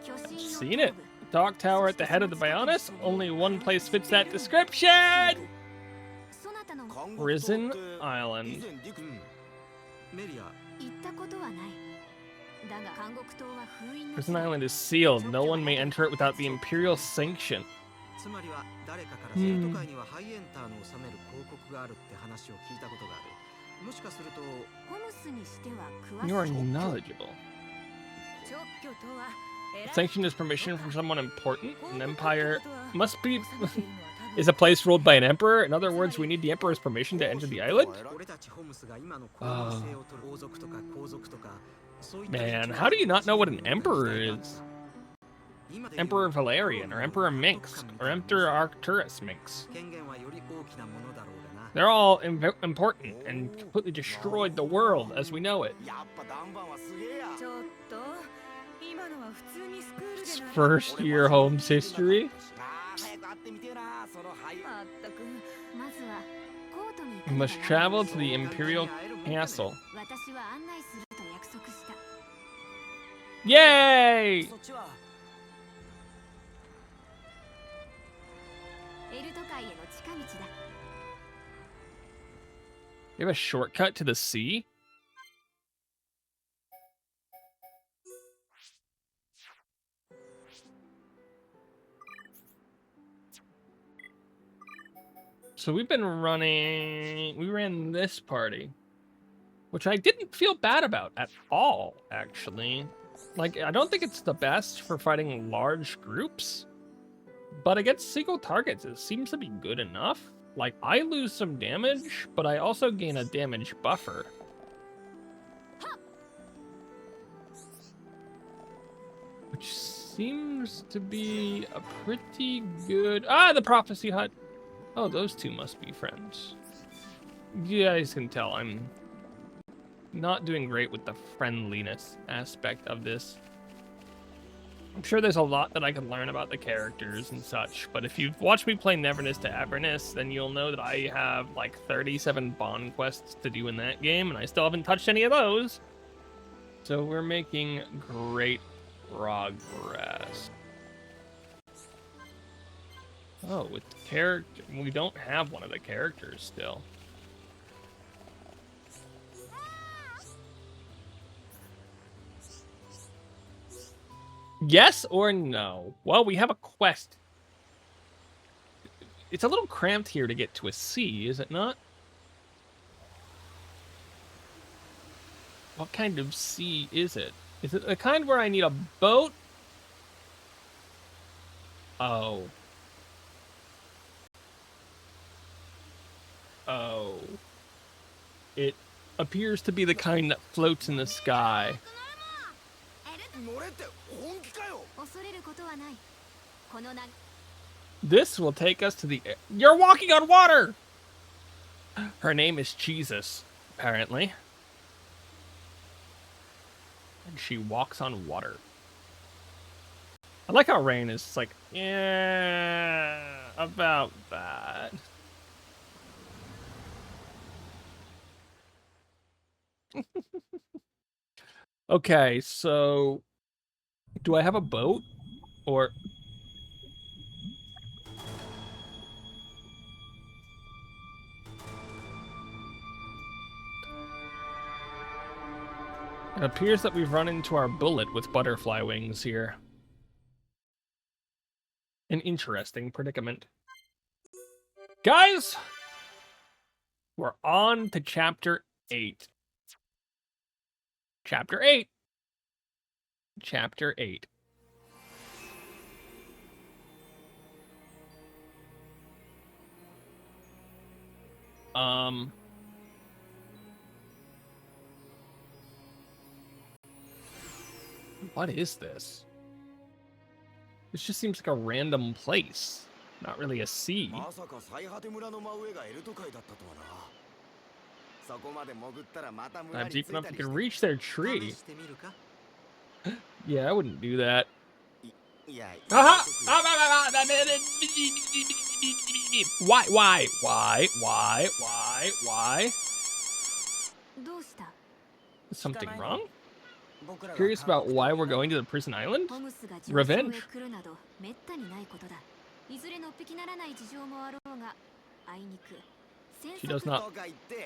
I've seen it. Dark Tower at the head of the Bionis. Only one place fits that description! Prison Island. Prison Island is sealed. No one may enter it without the Imperial sanction. You are knowledgeable. Sanction is permission from someone important. An empire must be is a place ruled by an emperor. In other words, we need the emperor's permission to enter the island. Man, how do you not know what an emperor is? Emperor Valerian, or Emperor Minx, or Emperor Arcturus Minx. They're all important and completely destroyed the world as we know it. It's first year Home's history. You must travel to the Imperial Castle. Yay! You have a shortcut to the sea? So we've been running... We ran this party, which I didn't feel bad about at all, actually. Like, I don't think it's the best for fighting large groups, but against single targets, it seems to be good enough. Like, I lose some damage, but I also gain a damage buffer. Which seems to be a pretty good... Ah, the Prophecy Hut! Oh, those two must be friends. You guys can tell I'm not doing great with the friendliness aspect of this. I'm sure there's a lot that I can learn about the characters and such, but if you've watched me play Neverness to Avernus, then you'll know that I have like 37 bond quests to do in that game, and I still haven't touched any of those. So we're making great progress. Oh, with the character, we don't have one of the characters still. Yes or no? Well, we have a quest. It's a little cramped here to get to a sea, is it not? What kind of sea is it? Is it the kind where I need a boat? Oh. Oh. It appears to be the kind that floats in the sky. This will take us to the... You're walking on water! Her name is Jesus, apparently. And she walks on water. I like how Rain is like, yeah, about that. Okay, so do I have a boat? Or... It appears that we've run into our bullet with butterfly wings here. An interesting predicament. Guys! We're on to Chapter 8. Chapter 8. Chapter 8. What is this? This just seems like a random place. Not really a sea. Not deep enough you can reach their tree. Yeah, I wouldn't do that. Why? Is something wrong? Curious about why we're going to the prison island? Revenge. She does not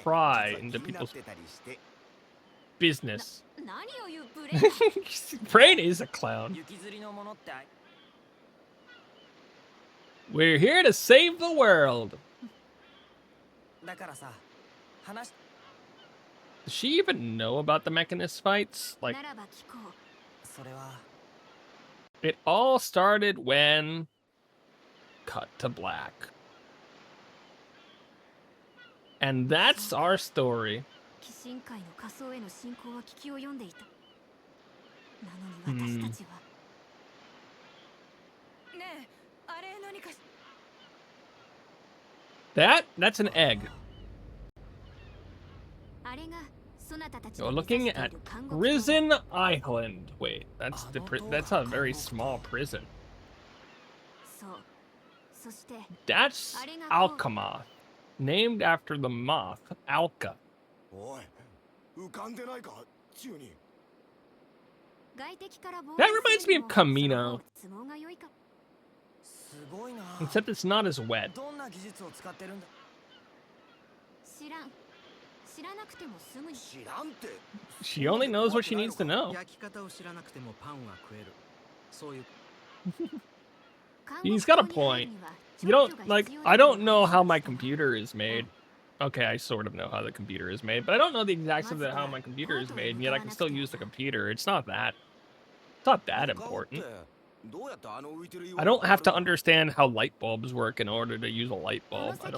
pry into people's... business. Brain is a clown. We're here to save the world. Does she even know about the Mechanist fights? Like, it all started when... Cut to black. And that's our story. That's an egg. You're looking at Prison Island. Wait, that's a very small prison. That's Alchema, named after the moth, Alka. That reminds me of Camino. Except it's not as wet. She only knows what she needs to know. He's got a point. You don't, like, I don't know how my computer is made. Okay, I sort of know how the computer is made, but I don't know the exacts of how my computer is made, and yet I can still use the computer. It's not that important. I don't have to understand how light bulbs work in order to use a light bulb. I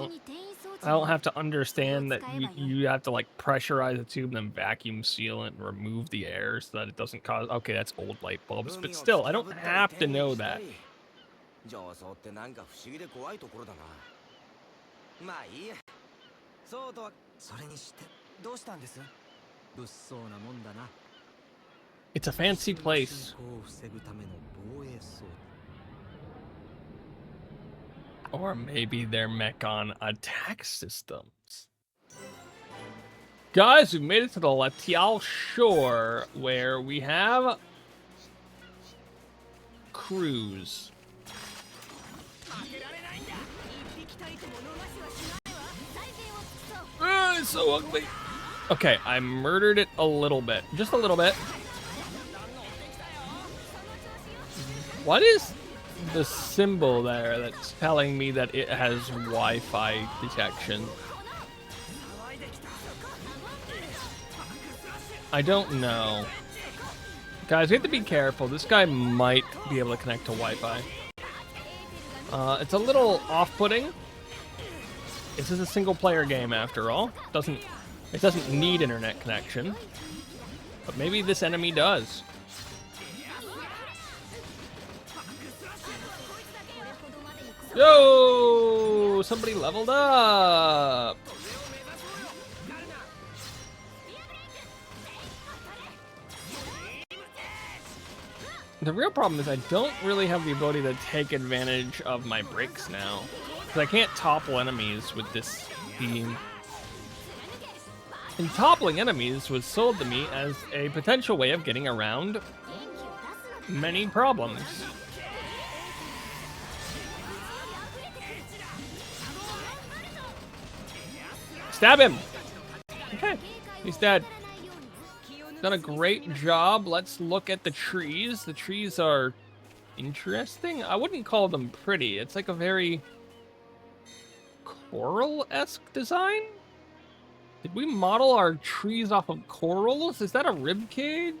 don't have to understand that you have to, like, pressurize a tube and then vacuum seal it and remove the air so that it doesn't cause... Okay, that's old light bulbs, but still, I don't have to know that. It's a fancy place. Or maybe they're Mechon attack systems. Guys, we've made it to the Latial shore where we have crews. It's so ugly. Okay, I murdered it a little bit. Just a little bit. What is the symbol there that's telling me that it has Wi-Fi detection? I don't know. Guys, we have to be careful. This guy might be able to connect to Wi-Fi. It's a little off-putting. This is a single-player game, after all. It doesn't need internet connection. But maybe this enemy does. Yo! Somebody leveled up! The real problem is I don't really have the ability to take advantage of my breaks now. Because I can't topple enemies with this beam. And toppling enemies was sold to me as a potential way of getting around many problems. Stab him! Okay, he's dead. Done a great job. Let's look at the trees. The trees are interesting. I wouldn't call them pretty. It's like a very coral-esque design? Did we model our trees off of corals? Is that a rib cage?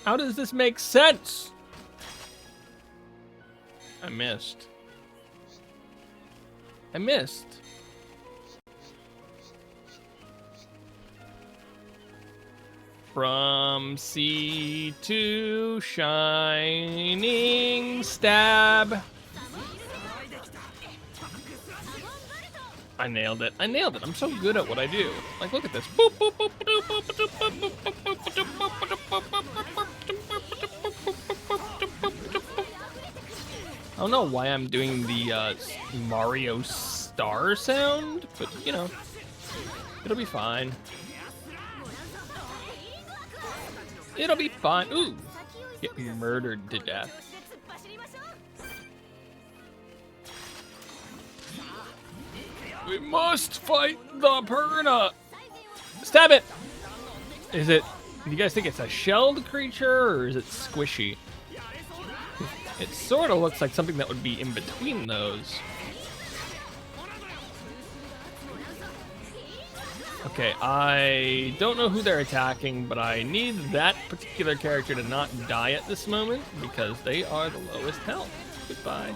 How does this make sense? I missed. From sea to shining stab. I nailed it. I'm so good at what I do. Like, look at this. I don't know why I'm doing the Mario star sound, but, you know, it'll be fine. It'll be fine. Ooh, get murdered to death. We must fight the Perna. Stab it. Is it? Do you guys think it's a shelled creature or is it squishy? It sort of looks like something that would be in between those. Okay, I don't know who they're attacking, but I need that particular character to not die at this moment because they are the lowest health. Goodbye.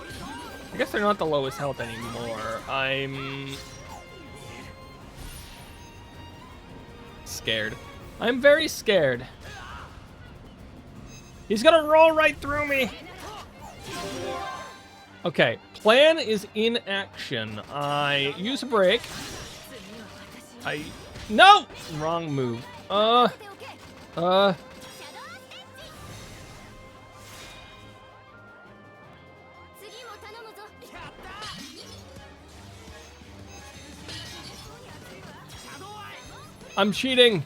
I guess they're not the lowest health anymore. I'm scared. I'm very scared. He's gonna roll right through me. Okay, plan is in action. I use a break. No! Wrong move. I'm cheating.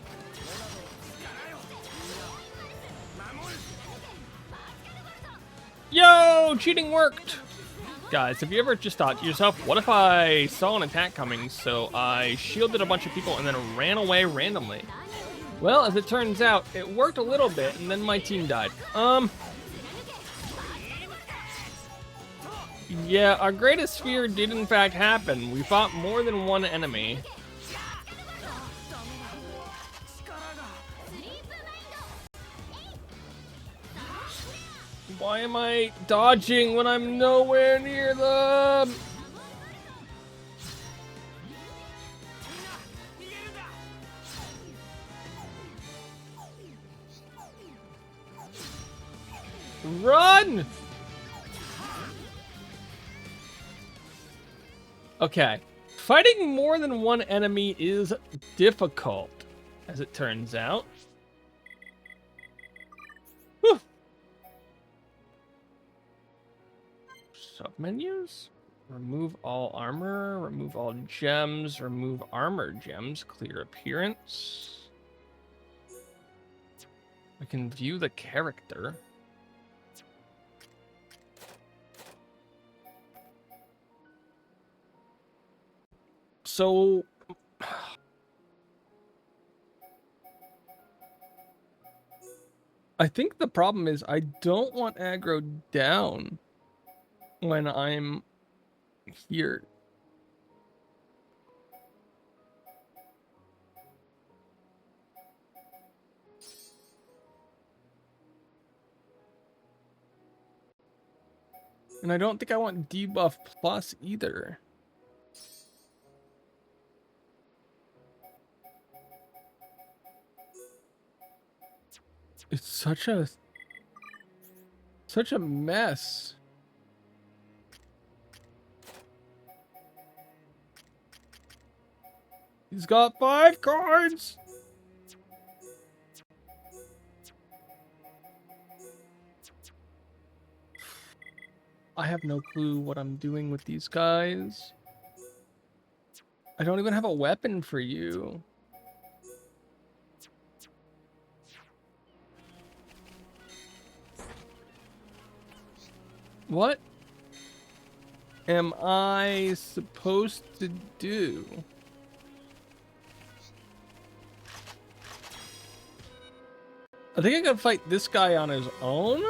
Yo, cheating worked. Guys, have you ever just thought to yourself, what if I saw an attack coming, so I shielded a bunch of people and then ran away randomly? Well, as it turns out, it worked a little bit, and then my team died. Yeah, our greatest fear did in fact happen. We fought more than one enemy. Why am I dodging when I'm nowhere near them? Run! Okay. Fighting more than one enemy is difficult, as it turns out. Whew. Submenus? Remove all armor, remove all gems, remove armor gems, clear appearance. We can view the character. So I think the problem is I don't want aggro down when I'm here. And I don't think I want debuff plus either. It's such a mess. He's got 5 cards. I have no clue what I'm doing with these guys. I don't even have a weapon for you. What am I supposed to do? I think I gotta fight this guy on his own.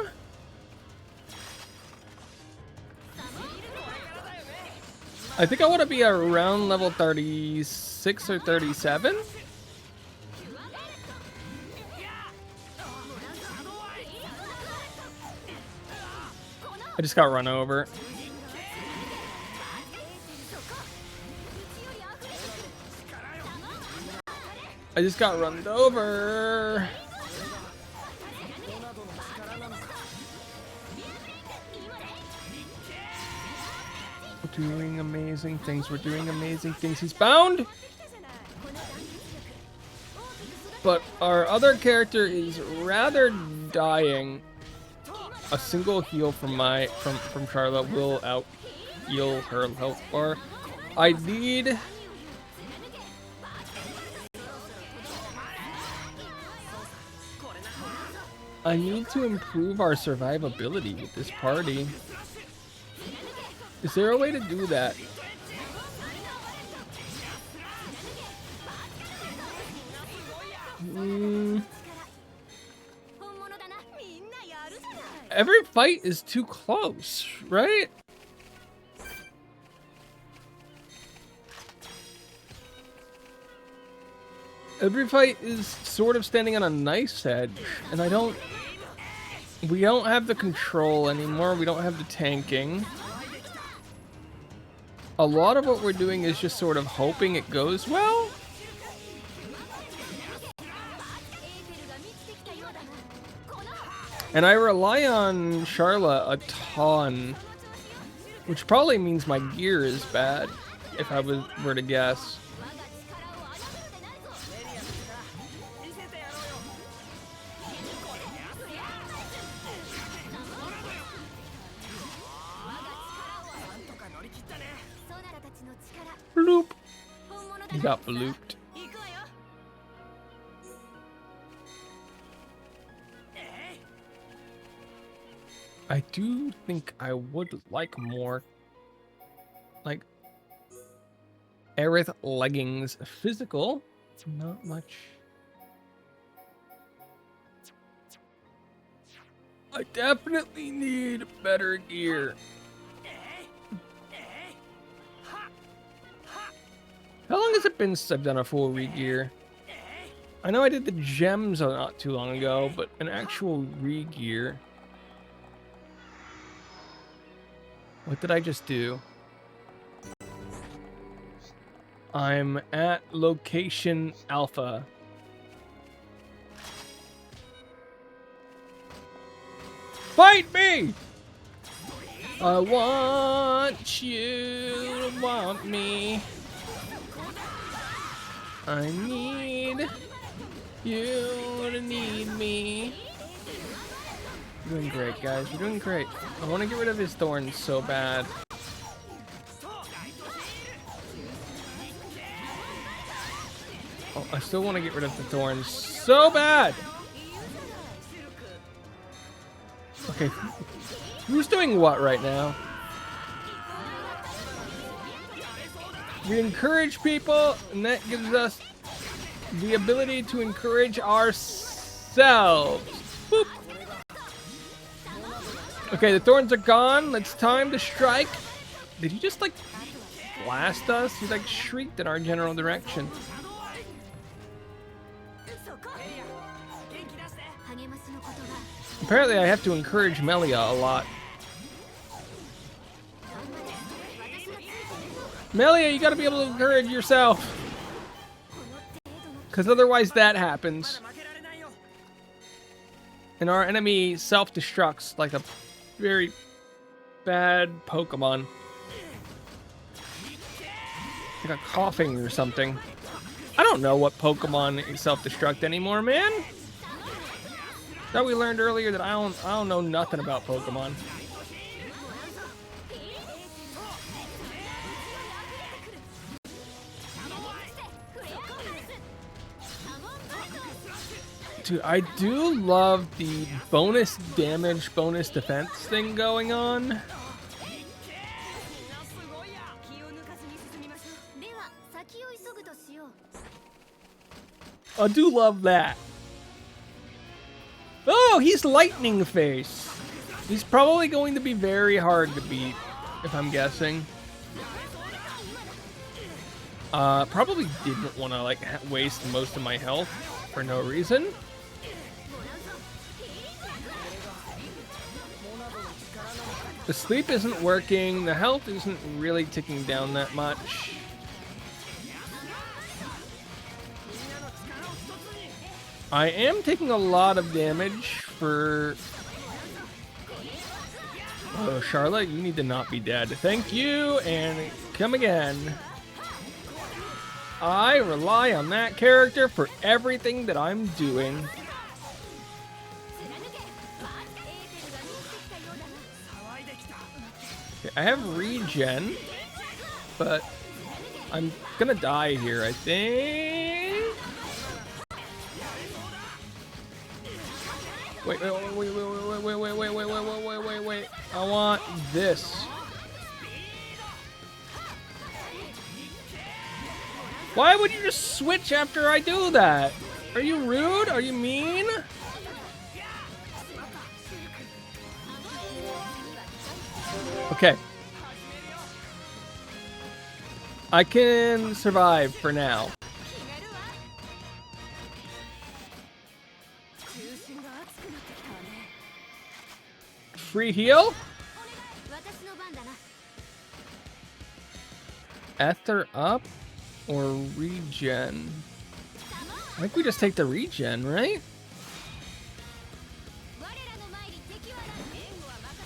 I think I want to be around level 36 or 37. I just got run over. I just got run over. We're doing amazing things. We're doing amazing things. He's bound. But our other character is rather dying. A single heal from Charlotte will out heal her health bar. I need to improve our survivability with this party. Is there a way to do that? Every fight is too close, right? Every fight is sort of standing on a nice edge, and we don't have the control anymore, we don't have the tanking. A lot of what we're doing is just sort of hoping it goes well. And I rely on Charla a ton, which probably means my gear is bad, if I were to guess. Bloop. He got blooped. I do think I would like more, like, Aerith leggings physical. Not much. I definitely need better gear. How long has it been since I've done a full re-gear? I know I did the gems not too long ago, but an actual re-gear. What did I just do? I'm at location Alpha. Fight me! I want you to want me. I need you to need me. We're doing great, guys. We're doing great. I want to get rid of his thorns so bad. Oh, I still want to get rid of the thorns so bad. Okay, who's doing what right now? We encourage people, and that gives us the ability to encourage ourselves. Boop. Okay, the thorns are gone. It's time to strike. Did he just, like, blast us? He, like, shrieked in our general direction. Apparently, I have to encourage Melia a lot. Melia, you gotta be able to encourage yourself. Because otherwise that happens. And our enemy self-destructs like a very bad Pokemon. Like a coughing or something. I don't know what Pokemon self-destruct anymore, man. Thought we learned earlier that I don't know nothing about Pokemon. Dude, I do love the bonus damage, bonus defense thing going on. I do love that. Oh, he's Lightning Face. He's probably going to be very hard to beat, if I'm guessing. Probably didn't want to like waste most of my health for no reason. The sleep isn't working. The health isn't really ticking down that much. I am taking a lot of damage for... Oh, Charlotte, you need to not be dead. Thank you, and come again. I rely on that character for everything that I'm doing. Okay, I have regen, but I'm gonna die here, I think. Wait. I want this. Why would you just switch after I do that? Are you rude? Are you mean? Okay. I can survive for now. Free heal? Ether up or regen? I think we just take the regen, right?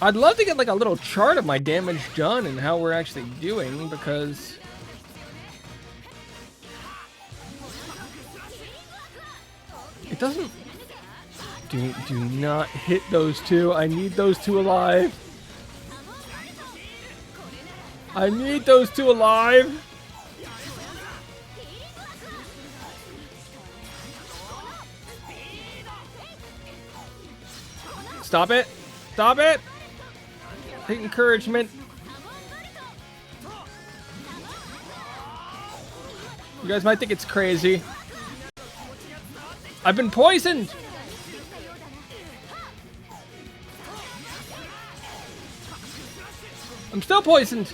I'd love to get like a little chart of my damage done and how we're actually doing, because it doesn't. Do not hit those two. I need those two alive. I need those two alive. Stop it. Stop it. Take encouragement. You guys might think it's crazy. I've been poisoned. I'm still poisoned.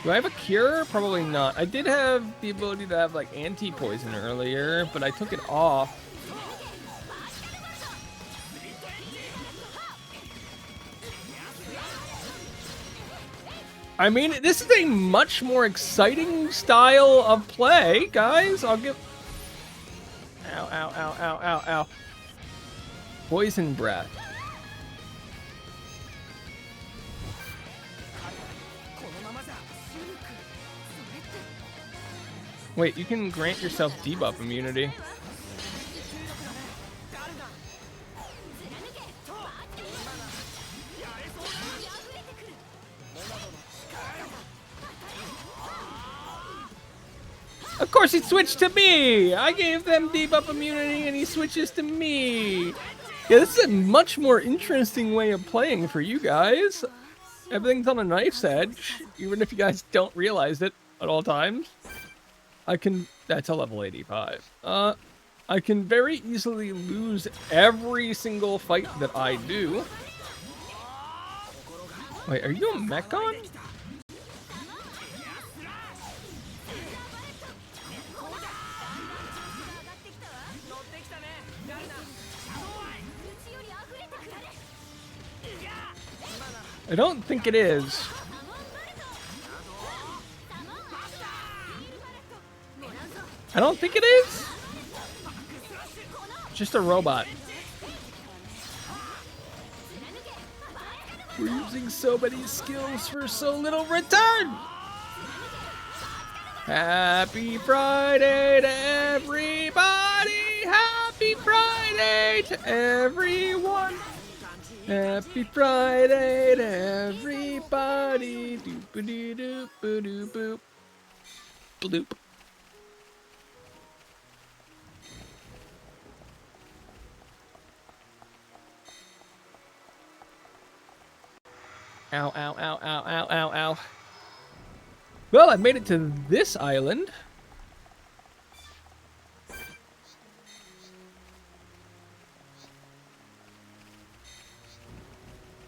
Do I have a cure? Probably not. I did have the ability to have like anti-poison earlier, but I took it off. I mean, this is a much more exciting style of play, guys. I'll give... Ow, ow, ow, ow, ow, ow. Poison breath. Wait, you can grant yourself debuff immunity. Of course he switched to me! I gave them debuff immunity and he switches to me! Yeah, this is a much more interesting way of playing for you guys. Everything's on a knife's edge, even if you guys don't realize it at all times. I can... That's a level 85. I can very easily lose every single fight that I do. Wait, are you a Mechon? I don't think it is. I don't think it is. Just a robot. We're using so many skills for so little return. Happy Friday to everybody. Happy Friday to everyone. Happy Friday to everybody. Doop-a-doo-doop-a-doo-boop. Bloop. Ow, ow, ow, ow, ow, ow, ow. Well, I've made it to this island.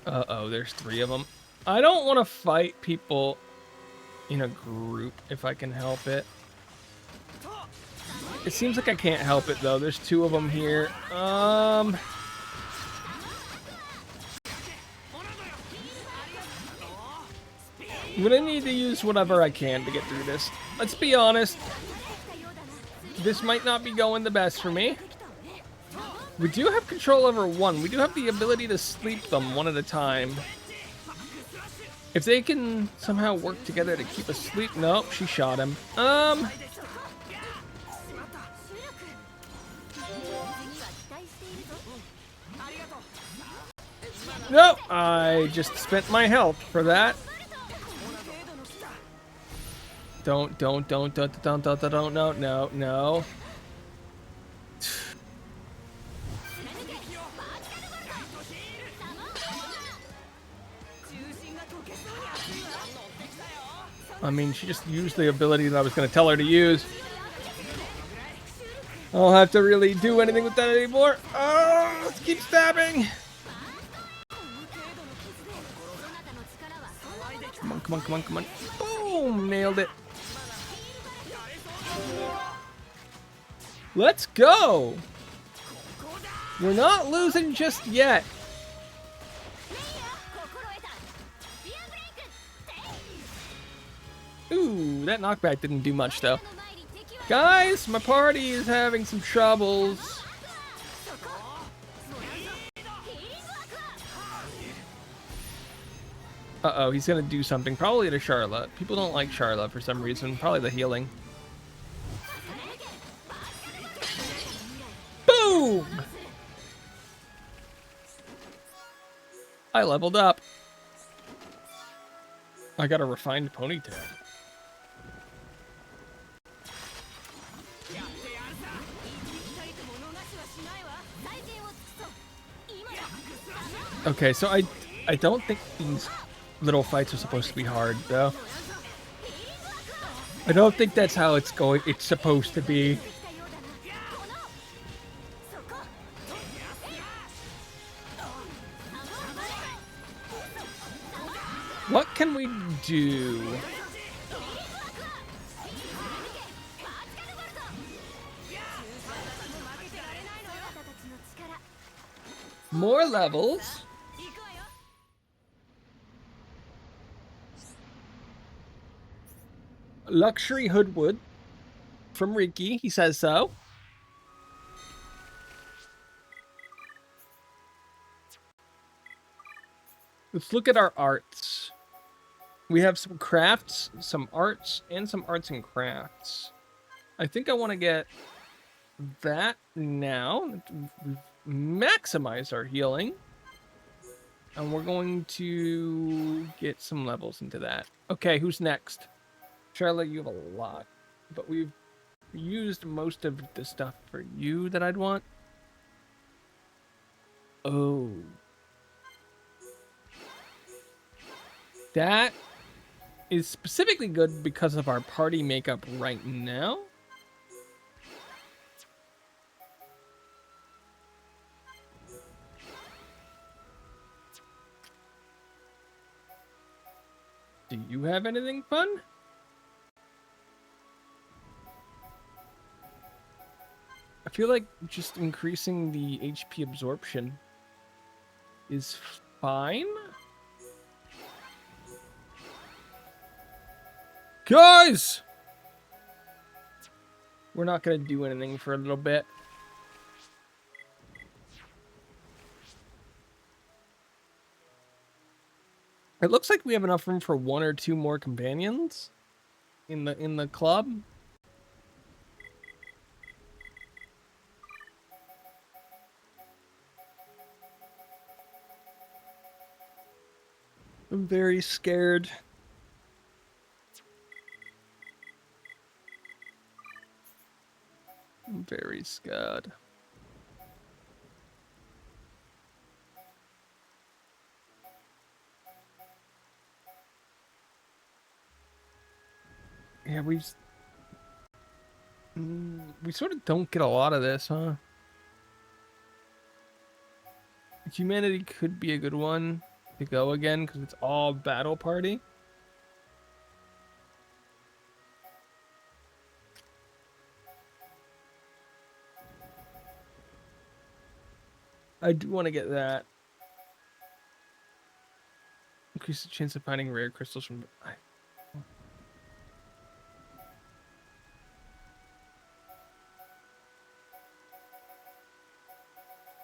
Uh-oh, there's 3 of them. I don't want to fight people in a group if I can help it. It seems like I can't help it, though. There's 2 of them here. I'm gonna need to use whatever I can to get through this. Let's be honest. This might not be going the best for me. We do have control over 1. We do have the ability to sleep them 1 at a time. If they can somehow work together to keep us asleep. Nope, she shot him. Nope, I just spent my health for that. Don't, no. I mean, she just used the ability that I was going to tell her to use. I don't have to really do anything with that anymore. Oh, let's keep stabbing. Come on, come on, come on, come on. Boom, nailed it. Let's go. We're not losing just yet. Ooh, that knockback didn't do much though. Guys, my party is having some troubles. Uh-oh, he's gonna do something. Probably to Charlotte. People don't like Charlotte for some reason. Probably the healing. Boom! I leveled up. I got a refined ponytail. Okay, so I don't think these little fights are supposed to be hard, though. I don't think that's how it's supposed to be. What can we do? More levels. Luxury Hoodwood from Ricky, he says so. Let's look at our arts. We have some crafts, some arts, and some arts and crafts. I think I want to get that now. We've maximized our healing. And we're going to get some levels into that. Okay, who's next? Charlotte, you have a lot. But we've used most of the stuff for you that I'd want. Oh. That is specifically good because of our party makeup right now. Do you have anything fun? I feel like just increasing the HP absorption is fine. Guys! We're not going to do anything for a little bit. It looks like we have enough room for 1 or 2 more companions in the club. I'm very scared. I'm very scared. Yeah, we sort of don't get a lot of this, huh? Humanity could be a good one to go again because it's all battle party. I do want to get that. Increase the chance of finding rare crystals from...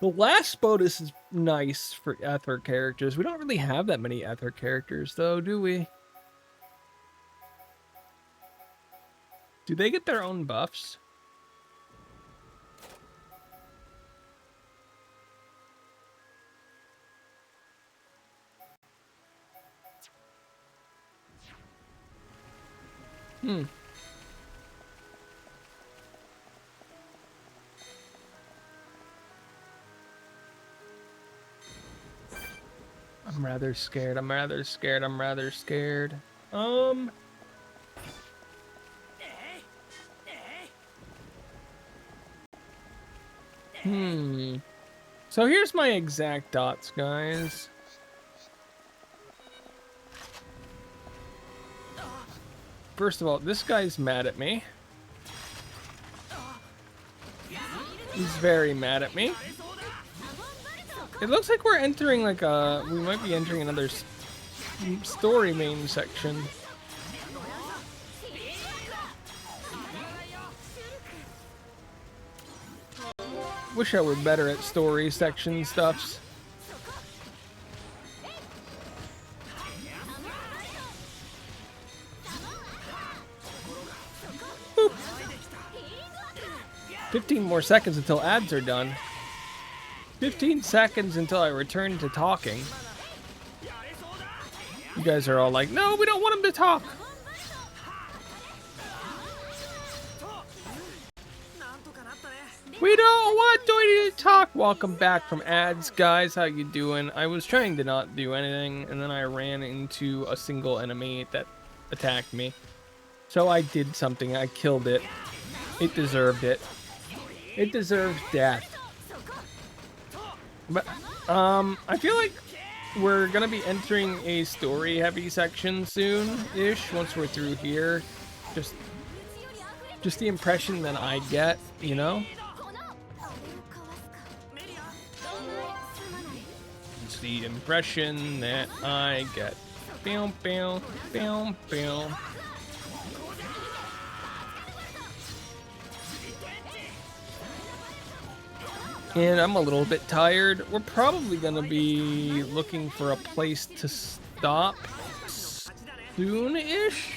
The last bonus is nice for Ether characters. We don't really have that many Ether characters, though, do we? Do they get their own buffs? I'm rather scared. I'm rather scared. I'm rather scared. So here's my exact dots, guys. First of all, this guy's mad at me. He's very mad at me. It looks like we're entering like a... We might be entering another story main section. Wish I were better at story section stuffs. Boop. 15 more seconds until ads are done. 15 seconds until I return to talking. You guys are all like, no, we don't want him to talk. We don't want Doiti to talk. Welcome back from ads, guys. How you doing? I was trying to not do anything, and then I ran into a single enemy that attacked me. So I did something. I killed it. It deserved it. It deserves death. But, I feel like we're gonna be entering a story-heavy section soon-ish, once we're through here. Just the impression that I get, you know? It's the impression that I get. Bow, bow, bow, bow. And I'm a little bit tired. We're probably gonna be looking for a place to stop soon-ish.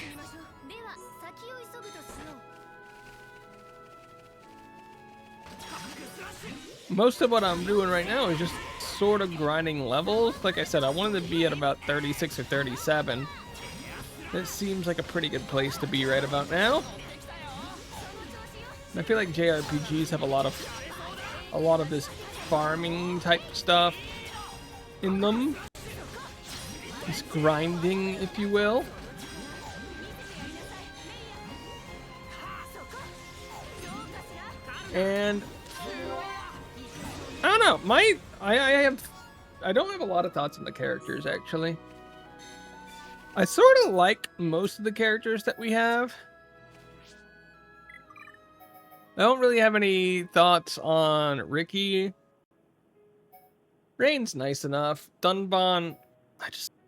Most of what I'm doing right now is just sort of grinding levels. Like I said, I wanted to be at about 36 or 37. That seems like a pretty good place to be right about now. I feel like JRPGs have a lot of this farming type stuff in them. This grinding, if you will. And I don't know, I don't have a lot of thoughts on the characters, actually. I sort of like most of the characters that we have. I don't really have any thoughts on Ricky. Rain's nice enough. Dunban,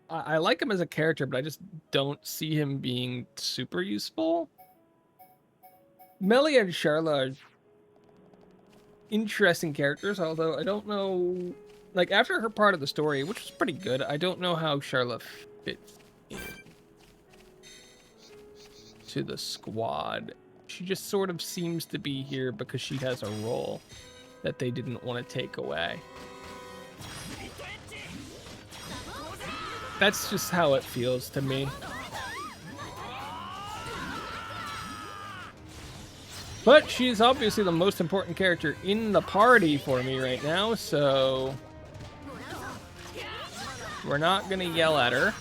I like him as a character, but I just don't see him being super useful. Melly and Charla are interesting characters, although I don't know... Like, after her part of the story, which was pretty good, I don't know how Charla fits in to the squad. She just sort of seems to be here because she has a role that they didn't want to take away. That's just how it feels to me. But she's obviously the most important character in the party for me right now, so we're not gonna yell at her.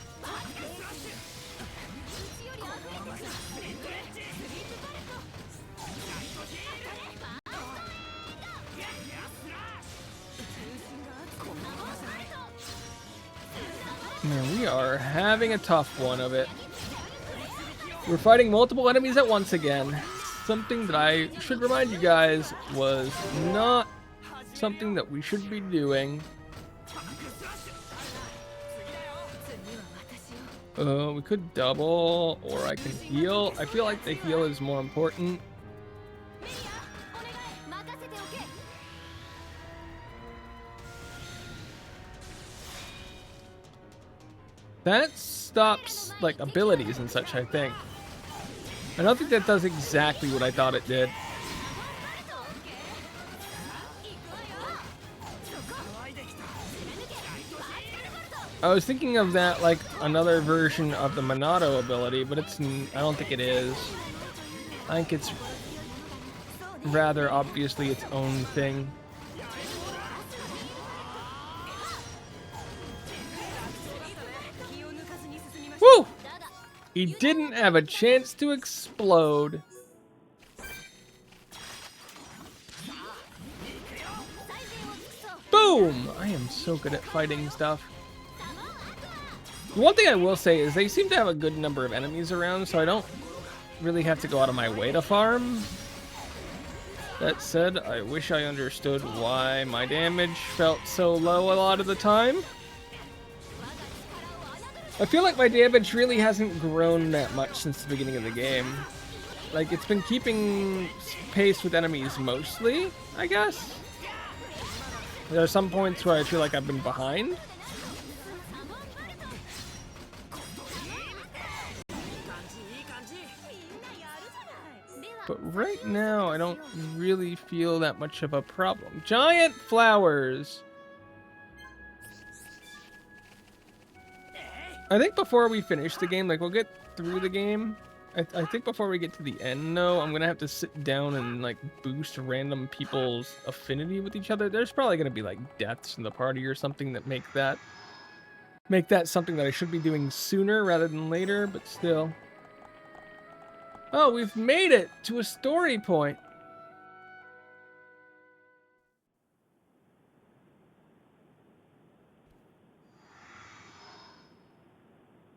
Man, we are having a tough one of it. We're fighting multiple enemies at once again. Something that I should remind you guys was not something that we should be doing. We could double, or I can heal. I feel like the heal is more important. That stops, like, abilities and such, I think. I don't think that does exactly what I thought it did. I was thinking of that like another version of the Monado ability, but I don't think it is. I think it's rather obviously its own thing. Woo! He didn't have a chance to explode. I'm so good at fighting stuff. One thing I will say is they seem to have a good number of enemies around, so I don't really have to go out of my way to farm. That said, I wish I understood why my damage felt so low a lot of the time. I feel like my damage really hasn't grown that much since the beginning of the game. Like, it's been keeping pace with enemies mostly, I guess. There are some points where I feel like I've been behind. But right now, I don't really feel that much of a problem. Giant flowers! I think before we finish the game, like, we'll get through the game. I think before we get to the end, though, I'm gonna have to sit down and, like, boost random people's affinity with each other. There's probably gonna be, like, deaths in the party or something that make that something that I should be doing sooner rather than later, but still. Oh, we've made it to a story point.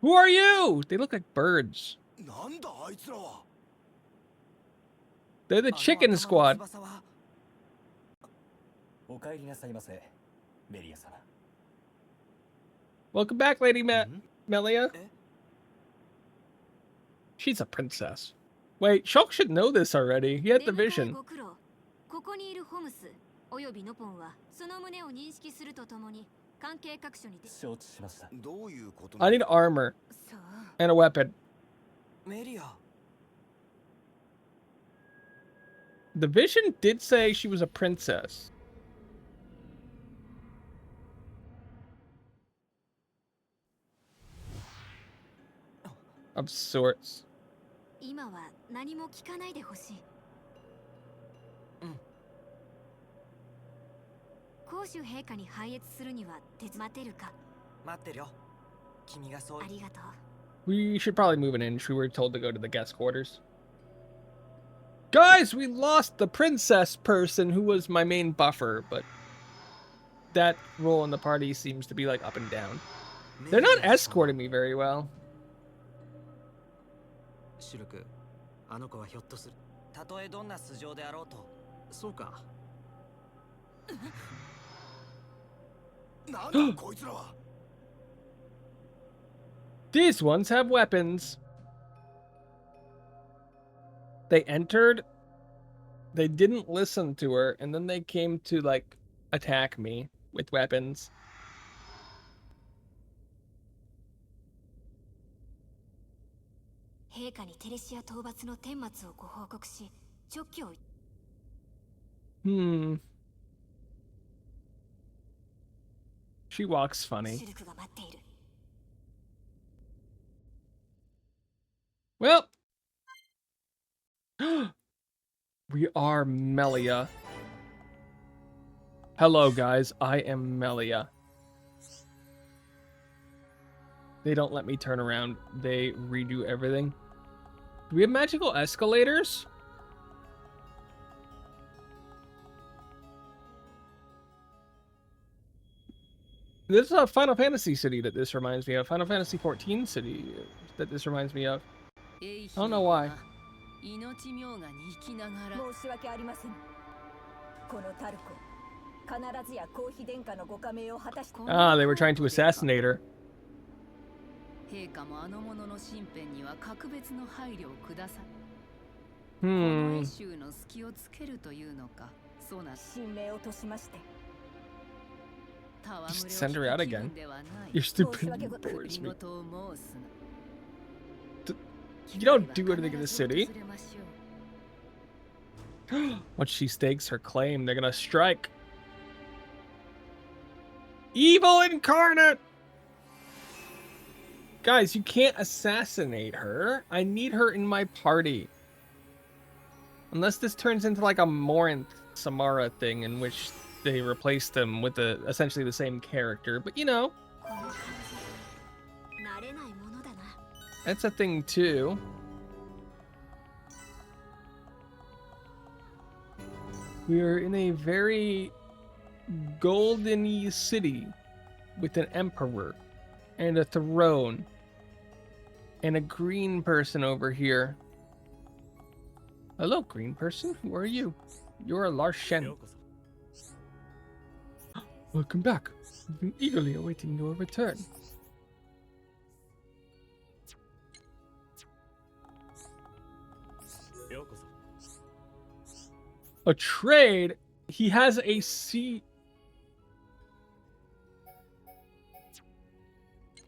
Who are you? They look like birds. They're the chicken squad. Welcome back, Lady Melia. She's a princess. Wait, Shulk should know this already. He had the vision. I need armor and a weapon. The vision did say she was a princess. Of sorts. We should probably move an inch. We were told to go to the guest quarters. Guys, we lost the princess person who was my main buffer, but that role in the party seems to be like up and down. They're not escorting me very well. These ones have weapons. They entered, they didn't listen to her, and then they came to, like, attack me with weapons. She walks funny. Well, we are Melia. Hello, guys. I am Melia. They don't let me turn around. They redo everything. Do we have magical escalators? This is a Final Fantasy city that this reminds me of. Final Fantasy 14 city that this reminds me of. I don't know why. Ah, they were trying to assassinate her. Just send her out again. You're stupid. Bores me. You don't do anything in the city. Once she stakes her claim, they're gonna strike. Evil incarnate! Guys, you can't assassinate her. I need her in my party. Unless this turns into like a Morinth Samara thing in which they replace them with essentially the same character. But you know. That's a thing too. We are in a very goldeny city with an emperor and a throne and a green person over here. Hello, green person. Who are you? You're a Larshen. Welcome back. We've been eagerly awaiting your return. A trade? He has a sea...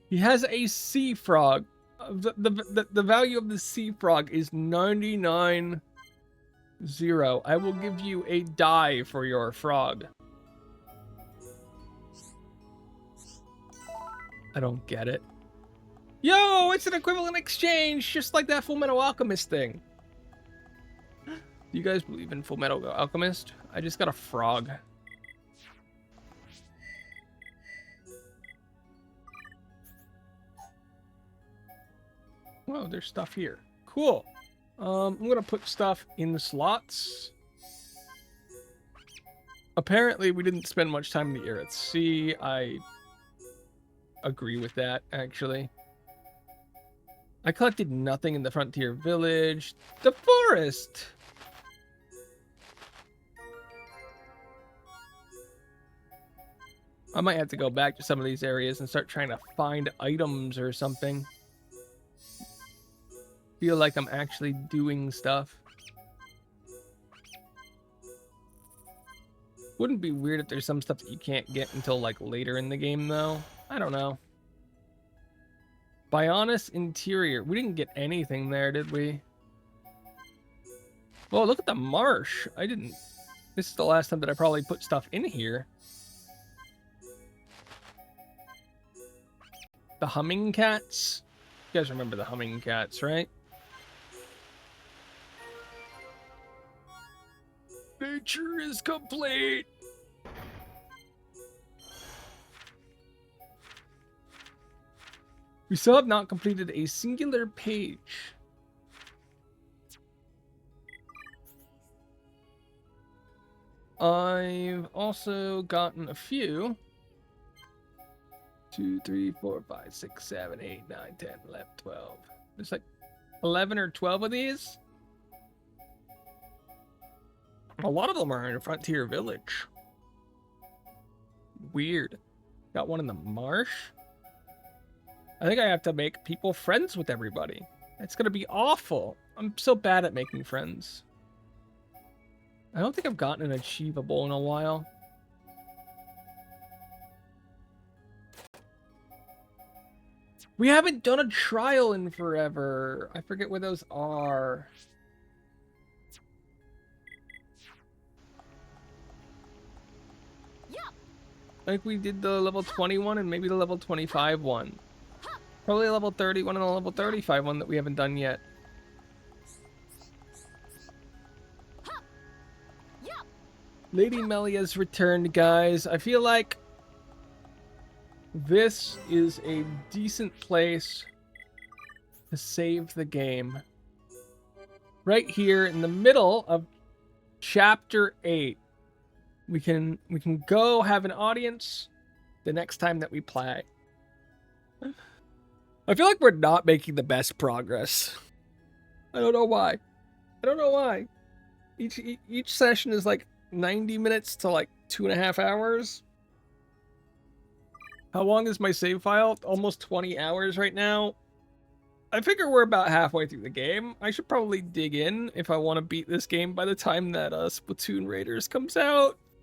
He has a sea frog. The value of the sea frog is 99.0. I will give you a die for your frog. I don't get it. Yo, it's an equivalent exchange, just like that Fullmetal Alchemist thing. Do you guys believe in Fullmetal Alchemist? I just got a frog. Whoa, there's stuff here. Cool. I'm gonna put stuff in the slots. Apparently, we didn't spend much time in the air at sea. I agree with that, actually. I collected nothing in the frontier village. The forest! I might have to go back to some of these areas and start trying to find items or something. Feel like I'm actually doing stuff. Wouldn't be weird if there's some stuff that you can't get until like later in the game though. I don't know. Bionis Interior. We didn't get anything there, did we? Oh, look at the marsh. I didn't... This is the last time that I probably put stuff in here. The humming cats. You guys remember the humming cats, right? Nature is complete. We still have not completed a singular page. I've also gotten a few. 2, 3, 4, 5, 6, 7, 8, 9, 10, 11, 12. There's like 11 or 12 of these. A lot of them are in a frontier village. Weird. Got one in the marsh. I think I have to make people friends with everybody. It's gonna be awful. I'm so bad at making friends. I don't think I've gotten an achievable in a while. We haven't done a trial in forever. I forget where those are. I think we did the level 21 and maybe the level 25 one. Probably a level 31 and a level 35 one that we haven't done yet. Lady Melia's returned, guys. I feel like this is a decent place to save the game. Right here in the middle of chapter 8. We can go have an audience the next time that we play. I feel like we're not making the best progress. I don't know why. I don't know why. Each session is like 90 minutes to like 2.5 hours. How long is my save file? Almost 20 hours right now. I figure we're about halfway through the game. I should probably dig in if I want to beat this game by the time that Splatoon Raiders comes out.